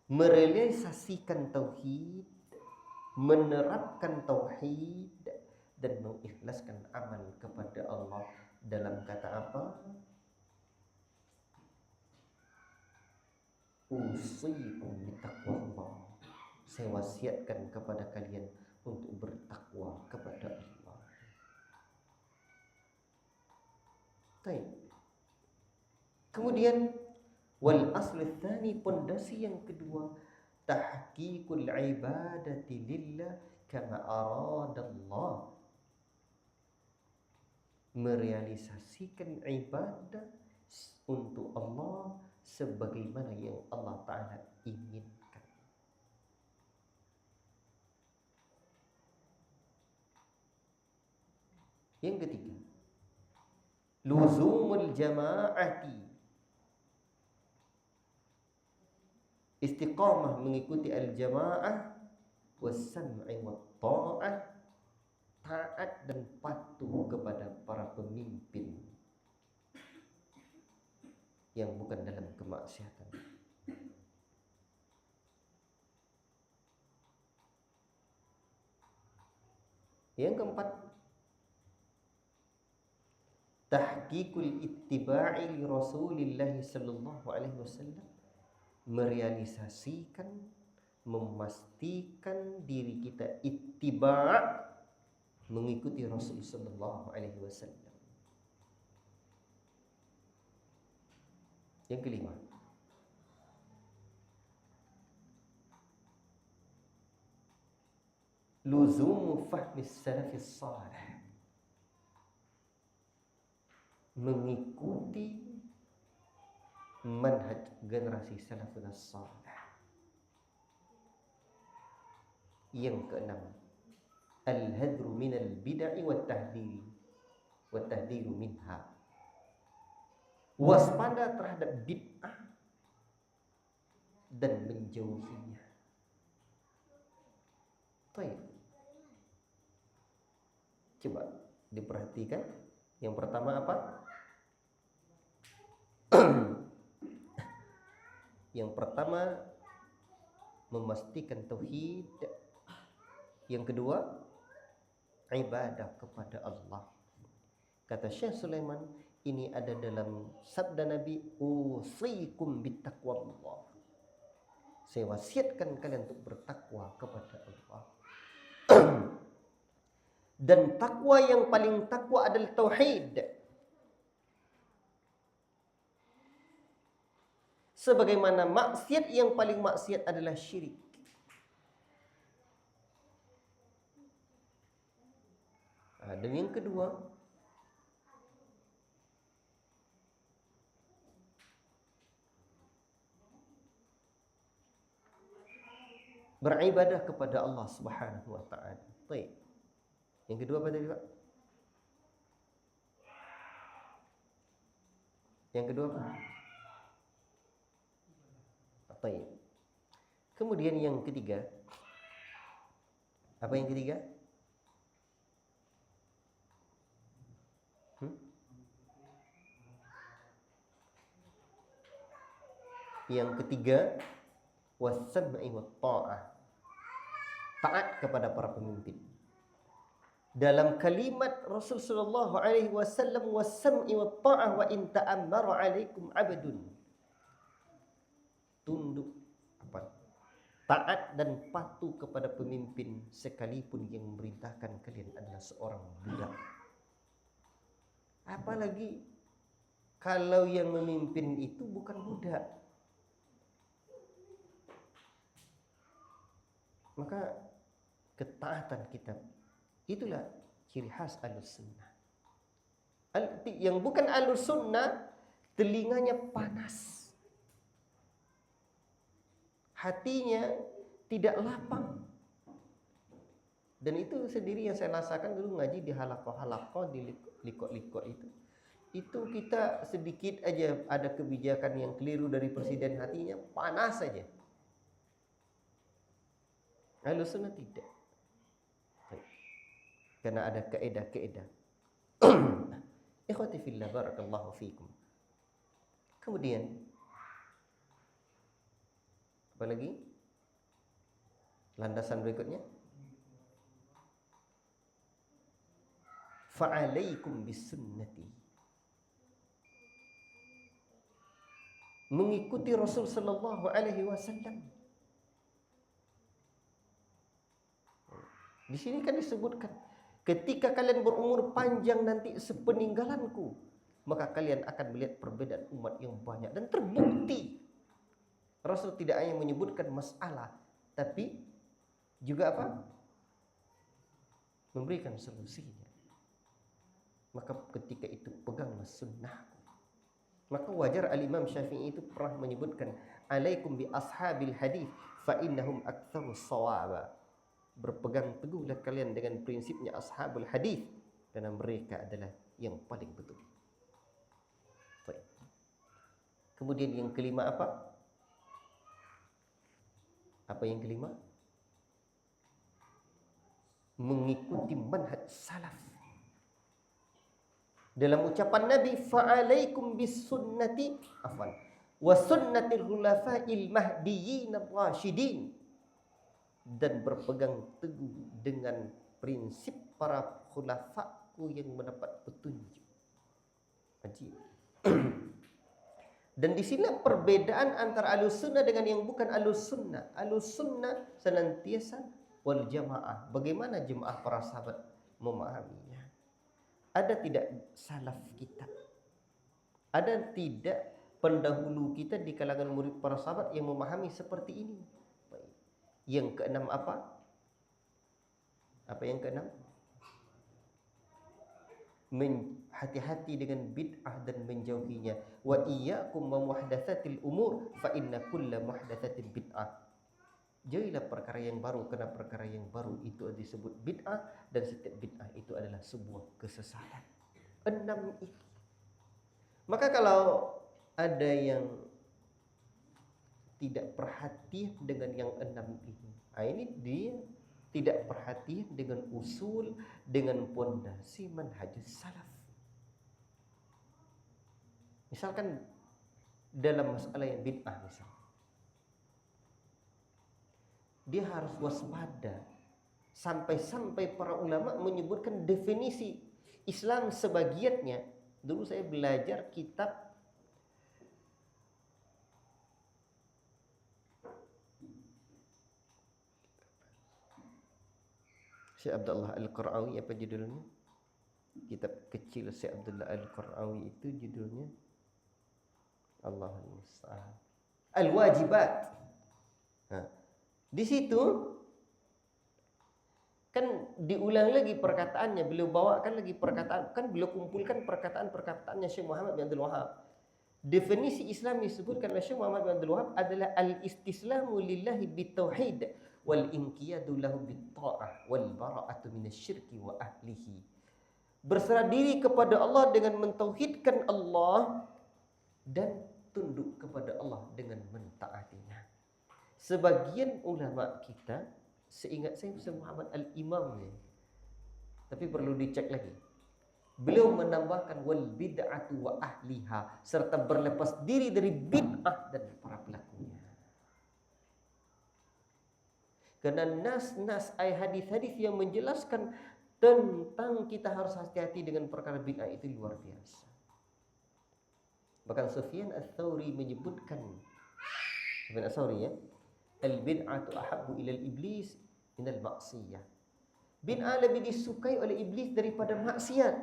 merealisasikan tauhid, menerapkan tauhid, dan mengikhlaskan amal kepada Allah. Dalam kata apa? usikum bittaqwallah. Saya wasiatkan kepada kalian untuk bertakwa kepada Allah. Baik. Kemudian wal aslu tsani, pondasi yang kedua, tahqiqul ibadati lillah kama aradallah. Merealisasikan ibadah untuk Allah sebagaimana yang Allah Ta'ala inginkan. Yang ketiga, luzumul jama'ati, istiqamah mengikuti al-jama'ah, was-sam'i wat-ta'ah, taat dan patuh kepada para pemimpin yang bukan dalam kemaksiatan. Yang keempat, tahqiqul ittiba'i li Rasulillah sallallahu alaihi wasallam, merealisasikan, memastikan diri kita ittiba', mengikuti Rasul sallallahu alaihi wasallam. Yang kelima, luzumu fahmi salafis salih, mengikuti manhaj generasi salafus salih. Yang keenam, al-hadru minal bid'ah wa tahdhiru minha, waspada terhadap bid'ah dan menjauhinya. Baik. Coba diperhatikan. Yang pertama apa? Yang pertama, memastikan tauhid. Yang kedua, ibadah kepada Allah. Kata Syekh Sulaiman, ini ada dalam sabda Nabi, usikum bittaqwallah. Saya wasiatkan kalian untuk bertakwa kepada Allah. Dan takwa yang paling takwa adalah tauhid. Sebagaimana maksiat yang paling maksiat adalah syirik. Dan yang kedua, beribadah kepada Allah Subhanahu wa taala. Baik. Yang kedua apa tadi, Pak? Yang kedua apa? Baik. Kemudian yang ketiga. Apa yang ketiga? Yang ketiga, was-sam'i wat-tha'ah, taat kepada para pemimpin. Dalam kalimat Rasul sallallahu alaihi wasallam, was-sam'i wat-tha'ah wa in ta'ammara 'alaikum 'abdun, tunduk apa? Taat dan patuh kepada pemimpin sekalipun yang memerintahkan kalian adalah seorang budak. Apalagi kalau yang memimpin itu bukan budak. Maka ketaatan kita itulah ciri khas Ahlus Sunnah. Yang bukan Ahlus Sunnah, telinganya panas, hatinya tidak lapang. Dan itu sendiri yang saya rasakan dulu ngaji di halaqah-halaqah, di liko-liko itu. Itu kita sedikit aja ada kebijakan yang keliru dari presiden, hatinya panas saja. Ahlus Sunnah tidak. Karena ada kaedah-kaedah. Ikhwati fillah, barakallahu fikum. Kemudian apa lagi? Landasan berikutnya, fa'alaikum bisunnati. mengikuti Rasul sallallahu alaihi wasallam. Di sini kan disebutkan, ketika kalian berumur panjang nanti sepeninggalanku, maka kalian akan melihat perbedaan umat yang banyak. Dan terbukti Rasul tidak hanya menyebutkan masalah, tapi juga apa? Memberikan solusinya. Maka ketika itu peganglah sunnahku. Maka wajar al-Imam Syafi'i itu pernah menyebutkan, alaikum bi ashabil hadith fa innahum aktsarus shawaba. Berpegang teguhlah kalian dengan prinsipnya ashabul hadith, karena mereka adalah yang paling betul. Baik. Kemudian yang kelima apa? Apa yang kelima? Mengikuti manhaj salaf. Dalam ucapan Nabi, fa'alaikum bis sunnati afwan wa sunnatil khulafa'il mahdiyyin ar-rasyidin, dan berpegang teguh dengan prinsip para khulafaku yang mendapat petunjuk. Ajib. Dan di sini perbedaan antara Ahlus Sunnah dengan yang bukan Ahlus Sunnah. Ahlus Sunnah senantiasa wal jamaah. Bagaimana jemaah para sahabat memahaminya? Ada tidak salaf kita? Ada tidak pendahulu kita di kalangan murid para sahabat yang memahami seperti ini? Baik. Yang keenam apa? Apa yang keenam? Hati-hati dengan bid'ah dan menjauhinya. Wa iyyakum wa muhdatsatil umur fa inna kulla muhdatsatin bid'ah. Jauhilah perkara yang baru, karena perkara yang baru itu disebut bid'ah, dan setiap bid'ah itu adalah sebuah kesesatan. 6 itu. Maka kalau ada yang tidak perhatian dengan yang 6 ini dia tidak perhatian dengan usul, dengan pondasi manhajus salaf. Misalkan dalam masalah yang bid'ah misalnya, dia harus waspada. Sampai-sampai para ulama menyebutkan definisi Islam sebagiannya. Dulu saya belajar kitab Syekh Abdullah Al-Qarawi, apa judulnya? Kitab kecil Syekh Abdullah Al-Qarawi itu judulnya Allahul Musta'an, Al-Wajibat. Nah, di situ kan diulang lagi perkataannya, beliau bawakan lagi perkataan, kan beliau kumpulkan perkataan-perkataannya Syekh Muhammad bin Abdul Wahhab. Definisi Islam disebutkan oleh Syekh Muhammad bin Abdul Wahhab adalah al-istislamu lillahi bitauhid wal inqiyadu lahu bitta'ah wal bara'atu minasyirki wa ahlihi. Berserah diri kepada Allah dengan mentauhidkan Allah dan tunduk kepada Allah dengan mentaatinya. Sebagian ulama kita, seingat saya Syekh Muhammad Al-Imam ni, tapi perlu dicek lagi, beliau menambahkan wal bid'atu wa ahliha, serta berlepas diri dari bid'ah dan para pelakunya. Karena nas-nas hadis-hadis yang menjelaskan tentang kita harus hati-hati dengan perkara bid'ah itu luar biasa. Bahkan Sufyan Ats-Tsauri menyebutkan, Sufyan Ats-Tsauri ya, al-bid'atu ahabbu ilal iblis minal maksiyah. Bid'ah lebih disukai oleh iblis daripada maksiat.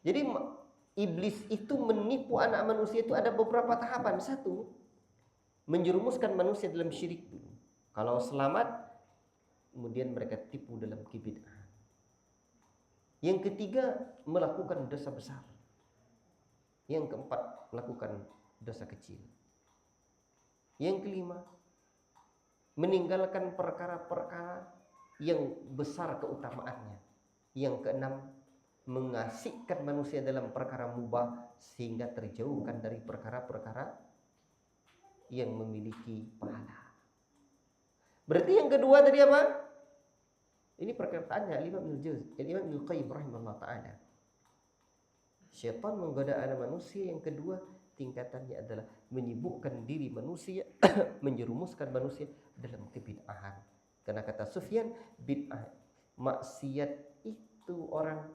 Jadi iblis itu menipu anak manusia itu ada beberapa tahapan. Satu, menjerumuskan manusia dalam syirik dulu. Kalau selamat, kemudian mereka tipu dalam kebid'ahan. Yang ketiga, melakukan dosa besar. Yang keempat, melakukan dosa kecil. Yang kelima, meninggalkan perkara-perkara yang besar keutamaannya. Yang keenam, mengasihkan manusia dalam perkara mubah sehingga terjauhkan dari perkara-perkara yang memiliki pahala. Berarti yang kedua tadi apa? Ini perkataannya Imam Ibnu Qayyim rahimahullah ta'ala. Syaitan menggoda anak manusia. Yang kedua tingkatannya adalah menyibukkan diri manusia, menjerumuskan manusia dalam kebid'ahan. Karena kata Sufyan, bid'ah, maksiat itu orang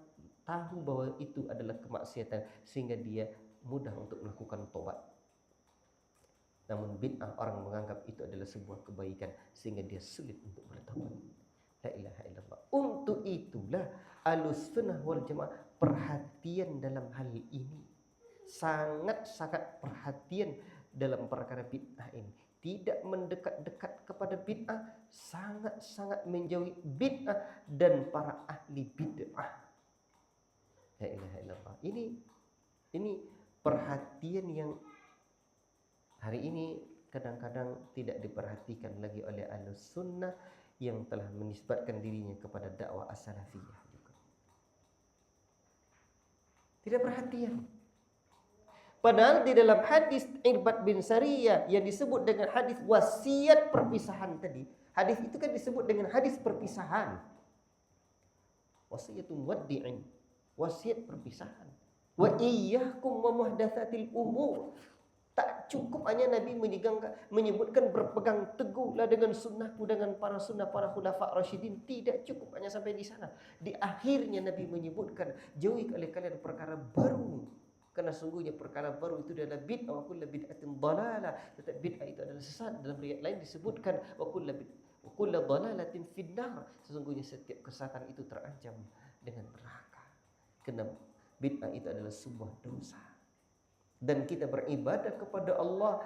tahu bahwa itu adalah kemaksiatan, sehingga dia mudah untuk melakukan tobat. Namun bid'ah orang menganggap itu adalah sebuah kebaikan sehingga dia sulit untuk bertobat. La ilaha illallah. Untuk itulah Ahlussunnah wal Jamaah perhatian dalam hal ini. Sangat-sangat perhatian dalam perkara bid'ah ini. Tidak mendekat-dekat kepada bid'ah, sangat-sangat menjauhi bid'ah dan para ahli bid'ah. La ilaha illallah. Ini perhatian yang hari ini kadang-kadang tidak diperhatikan lagi oleh Ahlussunnah yang telah menisbatkan dirinya kepada dakwah as-salafiyah juga. Tidak perhatian. Padahal di dalam hadis Irbad bin Sariyah yang disebut dengan hadis wasiat perpisahan tadi, hadis itu kan disebut dengan hadis perpisahan. Wasiatun waddi'in, wasiat perpisahan. Wa iyyakum wa muhdatsatil umur. Tak cukup hanya Nabi menyebutkan berpegang teguhlah dengan sunnahku, dengan para khulafa rasyidin. Tidak cukup hanya sampai di sana. Di akhirnya Nabi menyebutkan, jauhi oleh kalian perkara baru. Karena sungguhnya perkara baru itu adalah bid'ah, wa kullu bid'atin dhalalah. Tetapi bid'ah itu adalah sesat. Dalam riwayat lain disebutkan wa kullu dhalalatin finnar. Sesungguhnya setiap kesesatan itu terancam dengan neraka. Karena bid'ah itu adalah sebuah dosa. Dan kita beribadah kepada Allah,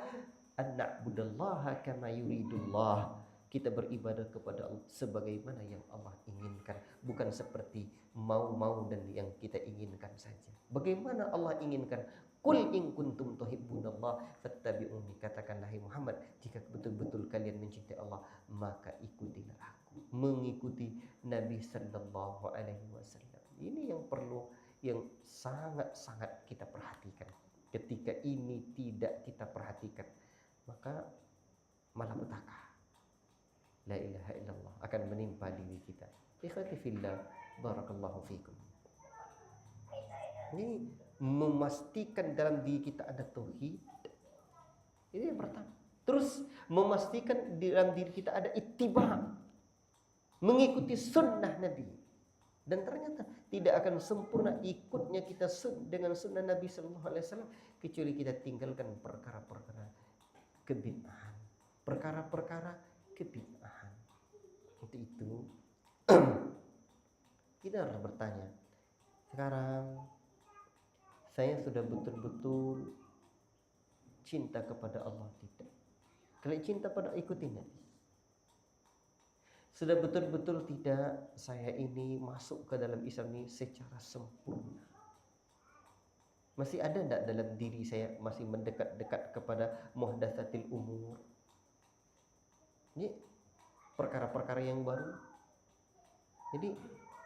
an-na'budallaha kama yuridullah. Kita beribadah kepada Allah sebagaimana yang Allah inginkan, bukan seperti mau-mau dan yang kita inginkan saja. Bagaimana Allah inginkan? Qul in kuntum tuhibbunallah fattabi'uni. Katakanlah hai Muhammad, jika betul-betul kalian mencintai Allah, maka ikutilah aku. Mengikuti Nabi sallallahu alaihi wasallam. Ini yang perlu, yang sangat-sangat kita perhatikan. Ketika ini tidak kita perhatikan, maka malapetaka, la ilaha illallah, akan menimpa diri kita. Ikhwati fillah, barakallahu fikum. Ini memastikan dalam diri kita ada tauhid. Ini yang pertama. Terus memastikan dalam diri kita ada ittiba, mengikuti sunnah Nabi. Dan ternyata tidak akan sempurna ikutnya kita dengan sunnah Nabi Sallallahu Alaihi Wasallam kecuali kita tinggalkan perkara-perkara kebid'ahan, perkara-perkara kebid'ahan. Untuk itu kita harus bertanya, sekarang saya sudah betul-betul cinta kepada Allah tidak? Kalau cinta pada ikuti Nabi. Sudah betul-betul tidak saya ini masuk ke dalam Islam ini secara sempurna? Masih ada tidak dalam diri saya masih mendekat-dekat kepada muhdatsatil umur? Ini perkara-perkara yang baru. Jadi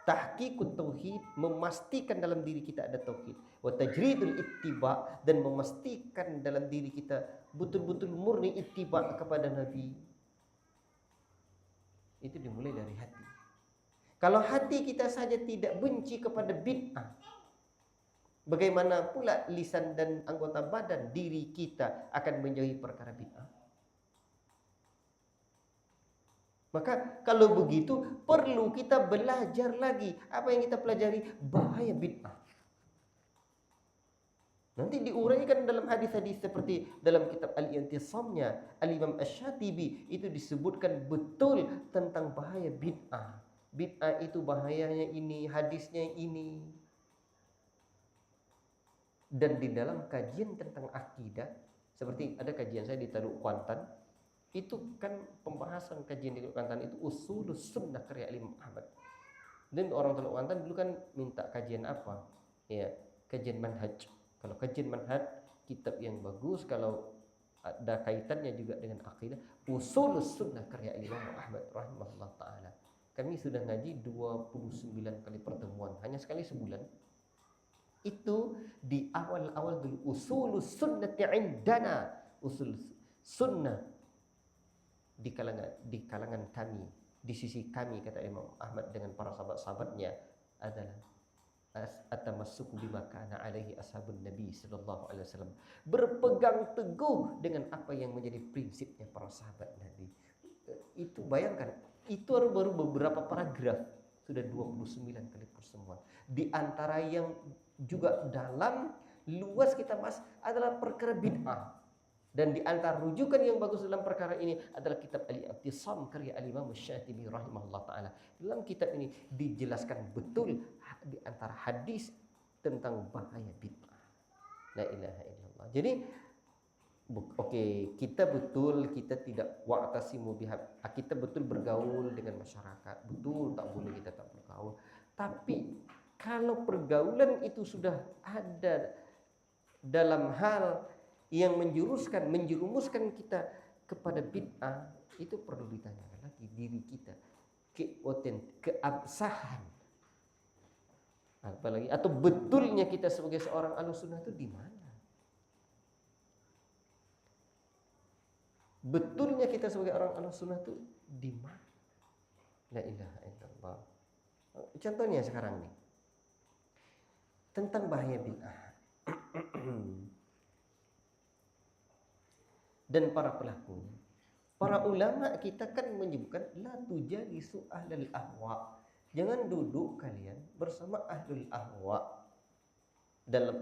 tahqiqut tauhid, memastikan dalam diri kita ada tauhid, wa tajridul ittiba, dan memastikan dalam diri kita betul-betul murni ittiba kepada Nabi. Itu dimulai dari hati. Kalau hati kita saja tidak benci kepada bid'ah, bagaimana pula lisan dan anggota badan diri kita akan menjauhi perkara bid'ah? Maka kalau begitu perlu kita belajar lagi. Apa yang kita pelajari? Bahaya bid'ah. Nanti diuraikan dalam hadis-hadis seperti dalam kitab Al-I'tisamnya Al-Imam Asy-Syatibi, itu disebutkan betul tentang bahaya bid'ah. Bid'ah itu bahayanya ini, hadisnya ini. Dan di dalam kajian tentang akidah, seperti ada kajian saya di Teluk Kuantan, itu kan pembahasan kajian di Teluk Kuantan itu usulus sunnah karya Imam Ahmad. Dan orang Teluk Kuantan dulu kan minta kajian apa? Ya, kajian manhaj. Kalau kajian manhaj, kitab yang bagus, kalau ada kaitannya juga dengan akidah, usulus sunnah karya Imam Ahmad rahimahullah ta'ala. Kami sudah ngaji 29 kali pertemuan, hanya sekali sebulan. Itu di awal-awal dulu, usulus sunnati indana, usul sunnah di kalangan kami, di sisi kami, kata Imam Ahmad dengan para sahabat-sahabatnya, adalah at-tamassuku bima kana alaihi ashabun nabi sallallahu alaihi wasallam, berpegang teguh dengan apa yang menjadi prinsipnya para sahabat Nabi. Itu bayangkan, itu baru beberapa paragraf sudah 29 kali pertemuan. Di antara yang juga dalam luas kita bahas adalah perkara bid'ah. Dan di antara rujukan yang bagus dalam perkara ini adalah kitab Al-I'tisam karya Al-Imam Syatibi rahimahullah ta'ala. Dalam kitab ini dijelaskan betul di antara hadis tentang bahaya bid'ah. La ilaha illallah. Jadi kita tidak wa'tasimu bihab. Kita betul bergaul dengan masyarakat. Betul tak boleh kita tak bergaul. Tapi kalau pergaulan itu sudah ada dalam hal yang menjerumuskan kita kepada bid'ah, itu perlu ditanyakan lagi diri kita, keabsahan, apalagi atau betulnya kita sebagai seorang Ahlussunnah itu di mana? Betulnya kita sebagai orang Ahlussunnah itu di mana? La ilaha illallah. Contohnya sekarang nih tentang bahaya bid'ah. Dan para pelakunya. Para ulama kita kan menyebutkan la tujalisu ahlul ahwa. Jangan duduk kalian bersama ahlul ahwa.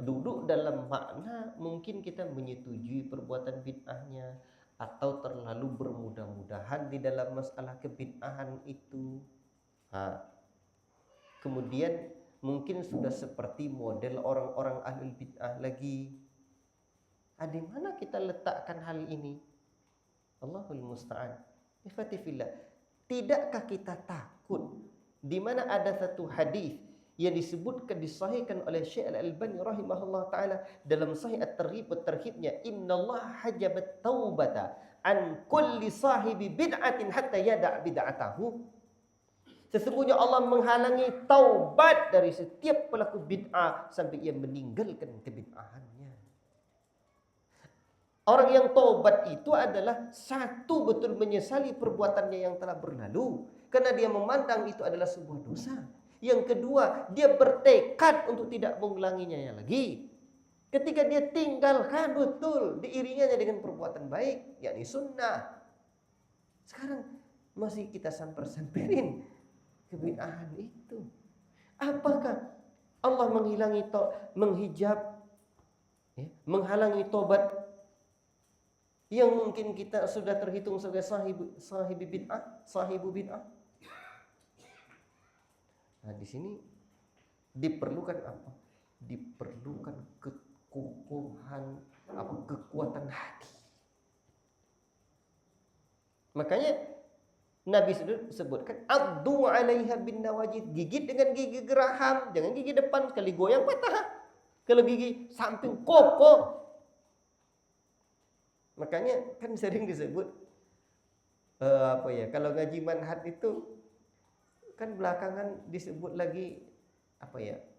Duduk dalam makna mungkin kita menyetujui perbuatan bid'ahnya atau terlalu bermudah-mudahan di dalam masalah kebid'ahan itu. Kemudian mungkin sudah seperti model orang-orang ahlul bid'ah lagi. Di mana kita letakkan hal ini? Allahul musta'an. Ikhwati fillah, tidakkah kita takut di mana ada satu hadis yang disahihkan oleh Syekh Al-Albani rahimahullah taala dalam Sahih At-Targhib wa Tarhibnya, innallaha hajabat taubata an kulli sahibi bid'atin hatta yada' bid'atahu. Sesungguhnya Allah menghalangi taubat dari setiap pelaku bid'ah sampai ia meninggalkan kebid'ahannya. Orang yang taubat itu adalah satu, betul menyesali perbuatannya yang telah berlalu karena dia memandang itu adalah sebuah dosa. Yang kedua, dia bertekad untuk tidak mengulanginya lagi. Ketika dia tinggalkan betul diiringinya dengan perbuatan baik, yakni sunnah. Sekarang masih kita samperin kebid'ahan itu. Apakah Allah menghalangi tobat yang mungkin kita sudah terhitung sebagai sahibu bid'ah? Nah, di sini diperlukan apa? Diperlukan kekuatan hati. Makanya Nabi sebutkan addu 'alaiha bin nawajid, gigit dengan gigi geraham, jangan gigi depan, sekali goyang patah. Kalau gigi samping kokoh. Makanya kan sering disebut kalau ngaji manhaj itu kan belakangan disebut lagi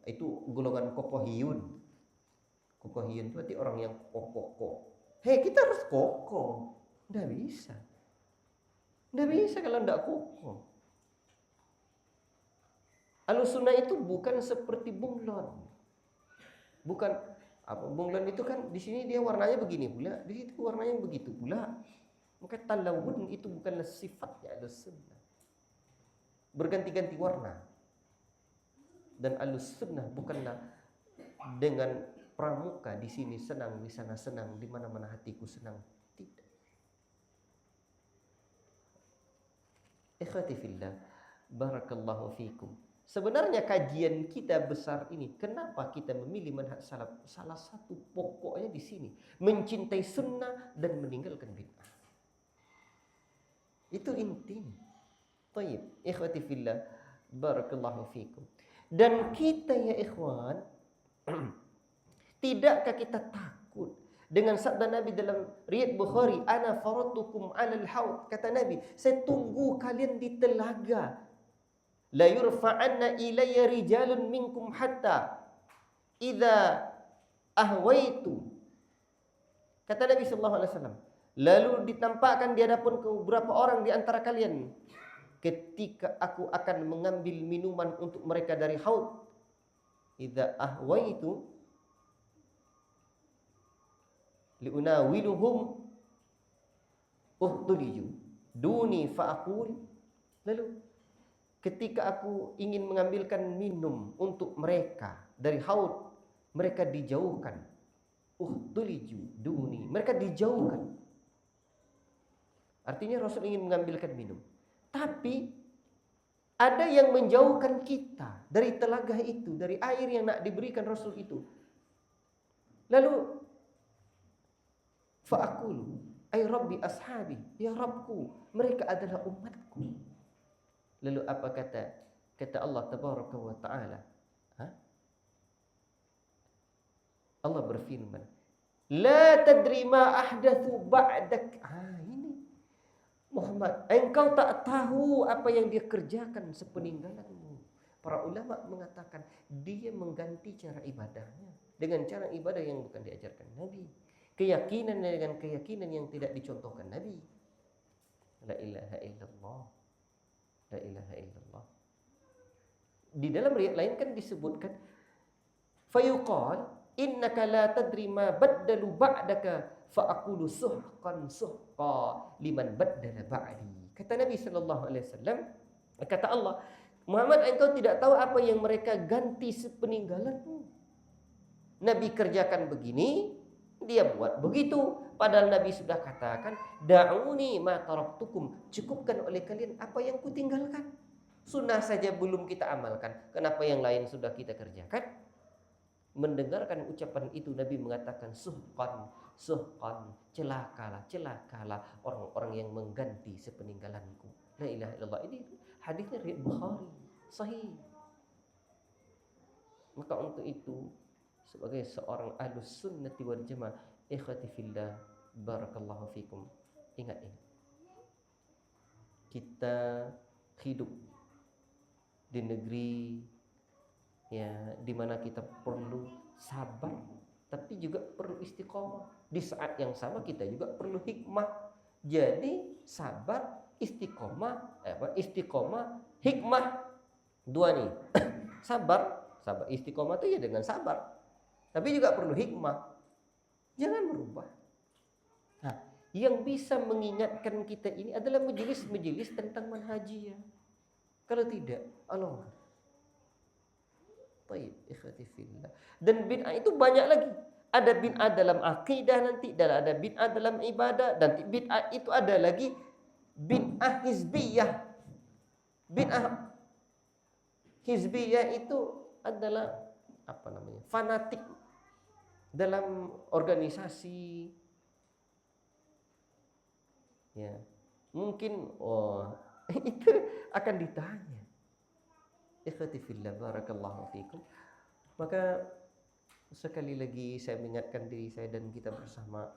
itu golongan kokohiyun. Kokohiyun itu berarti orang yang kokoh. Kita harus kokoh. Nggak bisa kalau nggak kokoh. Ahlussunnah itu bukan seperti bunglon. Bukan bunglon itu kan di sini dia warnanya begini pula, di situ warnanya begitu pula. Maka talawun itu bukanlah sifatnya Ahlussunnah. Berganti-ganti warna. Dan Ahlussunnah bukanlah dengan pramuka di sini senang, di sana senang, di mana-mana hatiku senang. Tidak. Ikhwati fillah, barakallahu fikum. Sebenarnya kajian kita besar ini, kenapa kita memilih manhaj salaf? Salah satu pokoknya di sini, mencintai sunnah dan meninggalkan bid'ah. Itu intinya. Tayyib, ikhwati fillah, barakallahu fikum. Dan kita ya ikhwan, tidakkah kita takut dengan sabda Nabi dalam riwayat Bukhari, ana faratukum 'alal haud, kata Nabi, saya tunggu kalian di telaga. La yurfa'anna ilayya rijalun minkum hatta idza ahwaitu. Kata Nabi sallallahu alaihi wasallam, lalu ditampakkan di hadapan beberapa orang di antara kalian ketika aku akan mengambil minuman untuk mereka dari haud. Idza ahwaitu liunawiluhum uhtuliju duni fa'aqul. Lalu ketika aku ingin mengambilkan minum untuk mereka dari haud, mereka dijauhkan. Uhtuliju duni, mereka dijauhkan. Artinya Rasul ingin mengambilkan minum. Tapi ada yang menjauhkan kita dari telaga itu, dari air yang nak diberikan Rasul itu. Lalu fa'akulu, ay Rabbi ashabi, ya Rabbku, mereka adalah umatku. Lalu apa kata Allah tabaraka wa taala? Allah berfirman, la tadri ma ahdathu ba'dak. Ini Muhammad, engkau tak tahu apa yang dia kerjakan sepeninggalanmu. Para ulama mengatakan dia mengganti cara ibadahnya dengan cara ibadah yang bukan diajarkan Nabi, keyakinan dengan keyakinan yang tidak dicontohkan Nabi. La ilaha illallah, la ilaha illallah. Di dalam riwayat lain kan disebutkan fayuqal innaka la tadri ma baddalu ba'daka fa aqulu suhqan suhqa liman baddala ba'di. Kata Nabi sallallahu alaihi wasallam, kata Allah, Muhammad, engkau tidak tahu apa yang mereka ganti sepeninggalanmu. Nabi kerjakan begini, dia buat begitu. Padahal Nabi sudah katakan, da'uni ma taraktukum, cukupkan oleh kalian apa yang kutinggalkan. Sunnah saja belum kita amalkan, kenapa yang lain sudah kita kerjakan? Mendengarkan ucapan itu, Nabi mengatakan suhqan, suhqan, celakalah, celakalah orang-orang yang mengganti sepeninggalanku. La ilaha illallah. Ini hadisnya riwayat Bukhari, sahih. Maka untuk itu, sebagai seorang ahlus sunnati wal jamaah, ikhwati fillah, barakallahu fikum, ingat ini, kita hidup di negeri ya di mana kita perlu sabar, tapi juga perlu istiqomah. Di saat yang sama kita juga perlu hikmah. Jadi sabar, istiqomah, hikmah, dua nih. sabar istiqomah itu ya dengan sabar, tapi juga perlu hikmah. Jangan berubah. Nah, yang bisa mengingatkan kita ini adalah majelis-majelis tentang manhajiyah. Kalau tidak, Allah. Baik, ikhwati fillah. Dan bid'ah itu banyak lagi. Ada bid'ah dalam akidah nanti, dan ada bid'ah dalam ibadah, dan bid'ah itu ada lagi bid'ah hizbiyah. Bid'ah hizbiyah itu adalah apa namanya? Fanatik dalam organisasi. Ya. Mungkin itu akan ditanya. Ikhwati fillah, barakallahu fikum. Maka sekali lagi saya mengingatkan diri saya dan kita bersama,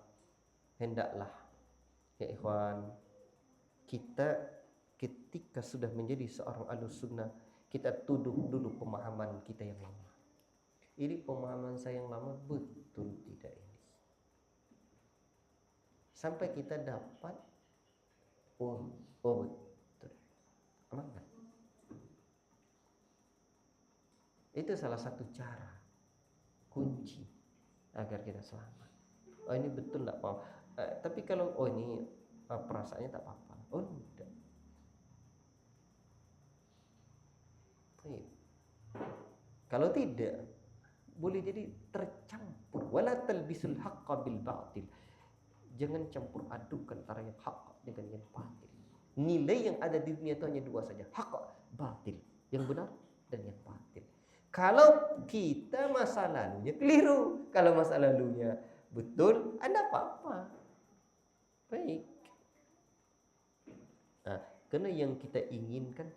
hendaklah ya ikhwan, kita ketika sudah menjadi seorang ahlus sunnah, kita tuduh dulu pemahaman kita yang lama. Ini pemahaman saya yang lama betul tidak ini? Sampai kita dapat betul. Aman. Itu salah satu cara kunci agar kita selamat. Oh ini betul enggak paham. Tapi kalau ini perasaannya tak apa-apa. Oh tidak. Baik. Kalau tidak, boleh jadi tercampur. Wala talbisul haqqa bil batil. Jangan campur aduk antara yang hak dengan yang batil. Nilai yang ada di dunia itu hanya dua saja, hak, batil. Yang benar dan yang batil. Kalau kita masa lalunya keliru, kalau masa lalunya betul, ada apa-apa. Baik. Nah, karena yang kita inginkan,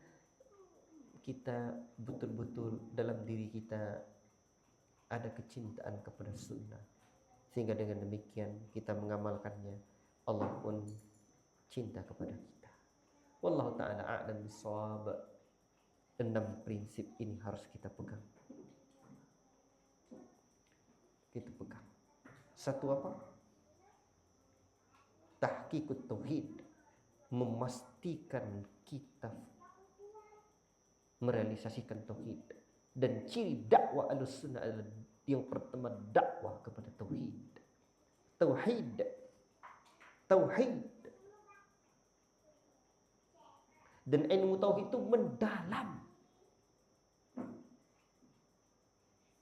kita betul-betul dalam diri kita ada kecintaan kepada sunnah. Sehingga dengan demikian kita mengamalkannya, Allah pun cinta kepada kita. Wallahu ta'ala a'lam bishawab. 6 prinsip ini harus kita pegang. Kita pegang. Satu apa? Tahqiqut tauhid. Memastikan kita merealisasikan tauhid. Dan ciri dakwah Ahlussunnah adalah yang pertama dakwah kepada tauhid. Tauhid. Tauhid. Dan ilmu tauhid itu mendalam.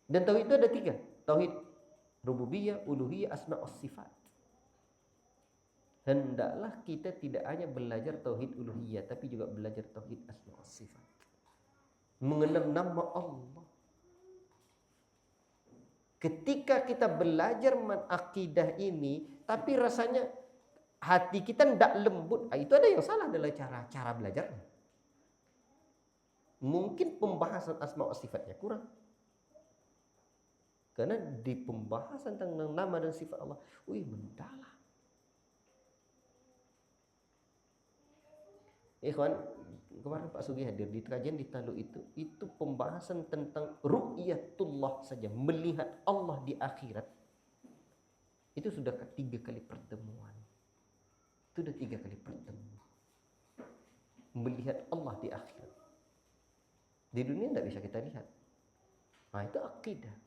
Dan tauhid itu ada 3. Tauhid Rububiyah, uluhiyah, asma' was sifat. Hendaklah kita tidak hanya belajar tauhid uluhiyah, tapi juga belajar tauhid asma' was sifat. Mengenal nama Allah. Ketika kita belajar akidah ini, tapi rasanya hati kita tidak lembut, itu ada yang salah dalam cara belajarnya. Mungkin pembahasan asma wa sifatnya kurang. Karena di pembahasan tentang nama dan sifat Allah, mendalam. Ikhwan, kemarin Pak Sugi hadir di kajian di Talu itu pembahasan tentang ru'yatullah saja, melihat Allah di akhirat. Itu sudah 3 kali pertemuan. Itu sudah 3 kali pertemuan. Melihat Allah di akhirat. Di dunia tidak bisa kita lihat. Nah, itu akidah.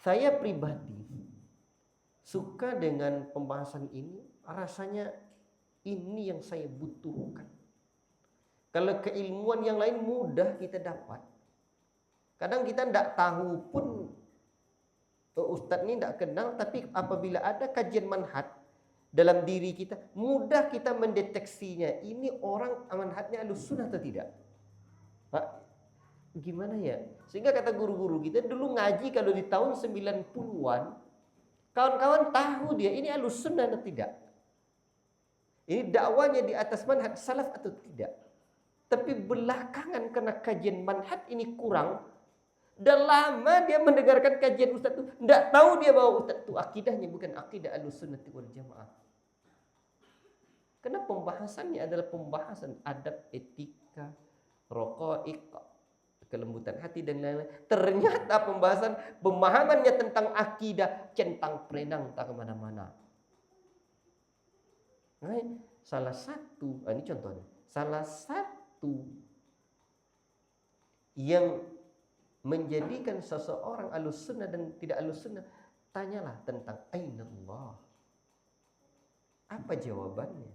Saya pribadi suka dengan pembahasan ini, rasanya ini yang saya butuhkan. Kalau keilmuan yang lain mudah kita dapat. Kadang kita tidak tahu pun, Ustadz ini tidak kenal, tapi apabila ada kajian manhaj dalam diri kita, mudah kita mendeteksinya. Ini orang manhajnya Ahlussunnah atau tidak. Pak, gimana ya? Sehingga kata guru-guru kita dulu ngaji kalau di tahun 90-an, kawan-kawan tahu dia ini Ahlussunnah atau tidak. Ini dakwanya di atas manhaj salaf atau tidak. Tapi belakangan karena kajian manhaj ini kurang, dan lama dia mendengarkan kajian Ustaz itu, tidak tahu dia bahwa Ustaz itu akidahnya bukan akidah Ahlussunnah wal Jamaah. Karena pembahasannya adalah pembahasan adab, etika, raqaiq, kelembutan hati dan lain-lain. Ternyata pemahamannya tentang akidah centang perenang tak kemana-mana. Nah, salah satu, ini contohnya, salah satu yang menjadikan seseorang Ahlussunnah dan tidak Ahlussunnah, tanyalah tentang ainallah. Apa jawabannya?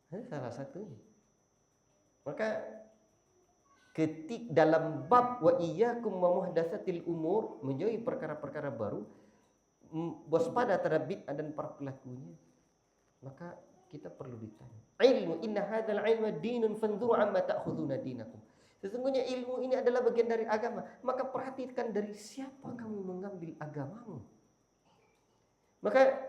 Ini salah satunya. Maka dalam bab wa iyyakum wa muhdatsatil umur, menjauhi perkara-perkara baru, waspada terhadap bid'ah dan para pelakunya, maka kita perlu ditanya. Ilmu, inna hadzal ilma dinun fanzuru amma ta'khuduna dinakum. Sesungguhnya ilmu ini adalah bagian dari agama, maka perhatikan dari siapa kamu mengambil agamamu. Maka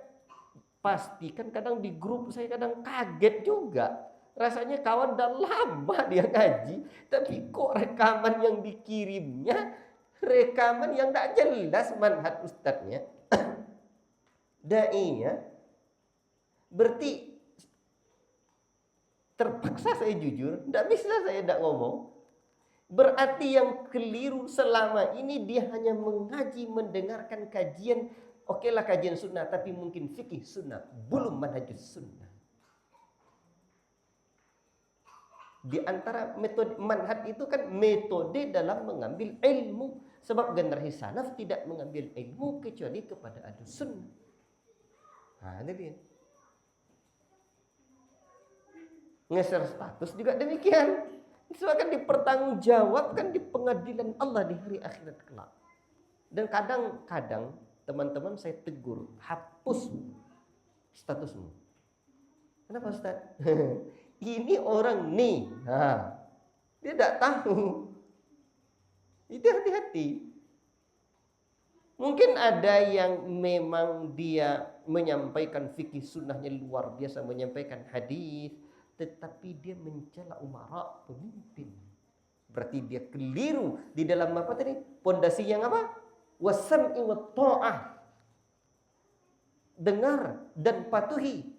pastikan, kadang di grup saya kadang kaget juga. Rasanya kawan dah lama dia ngaji, tapi kok rekaman yang dikirimnya rekaman yang tak jelas manhaj ustadznya, dai-nya. Berarti terpaksa saya jujur, tidak bisa saya tidak ngomong. Berarti yang keliru selama ini dia hanya mengaji, mendengarkan kajian. Okelah kajian sunnah, tapi mungkin fikih sunnah, belum manhajus sunnah. Di antara metode manhaj itu kan metode dalam mengambil ilmu. Sebab generasi salaf tidak mengambil ilmu kecuali kepada Ahlussunnah. Nah, ini dia. Ngeser status juga demikian. Itu akan dipertanggungjawabkan di pengadilan Allah di hari akhirat kelak. Dan kadang-kadang teman-teman saya tegur, hapus statusmu. Kenapa Ustaz? Ini orang nih, dia tidak tahu. Itu hati-hati. Mungkin ada yang memang dia menyampaikan fikih sunnahnya luar biasa, menyampaikan hadis, tetapi dia mencela umara, pemimpin. Berarti dia keliru di dalam apa tadi? Pondasi yang apa? Wasam'i wa ta'ah. Dengar dan patuhi.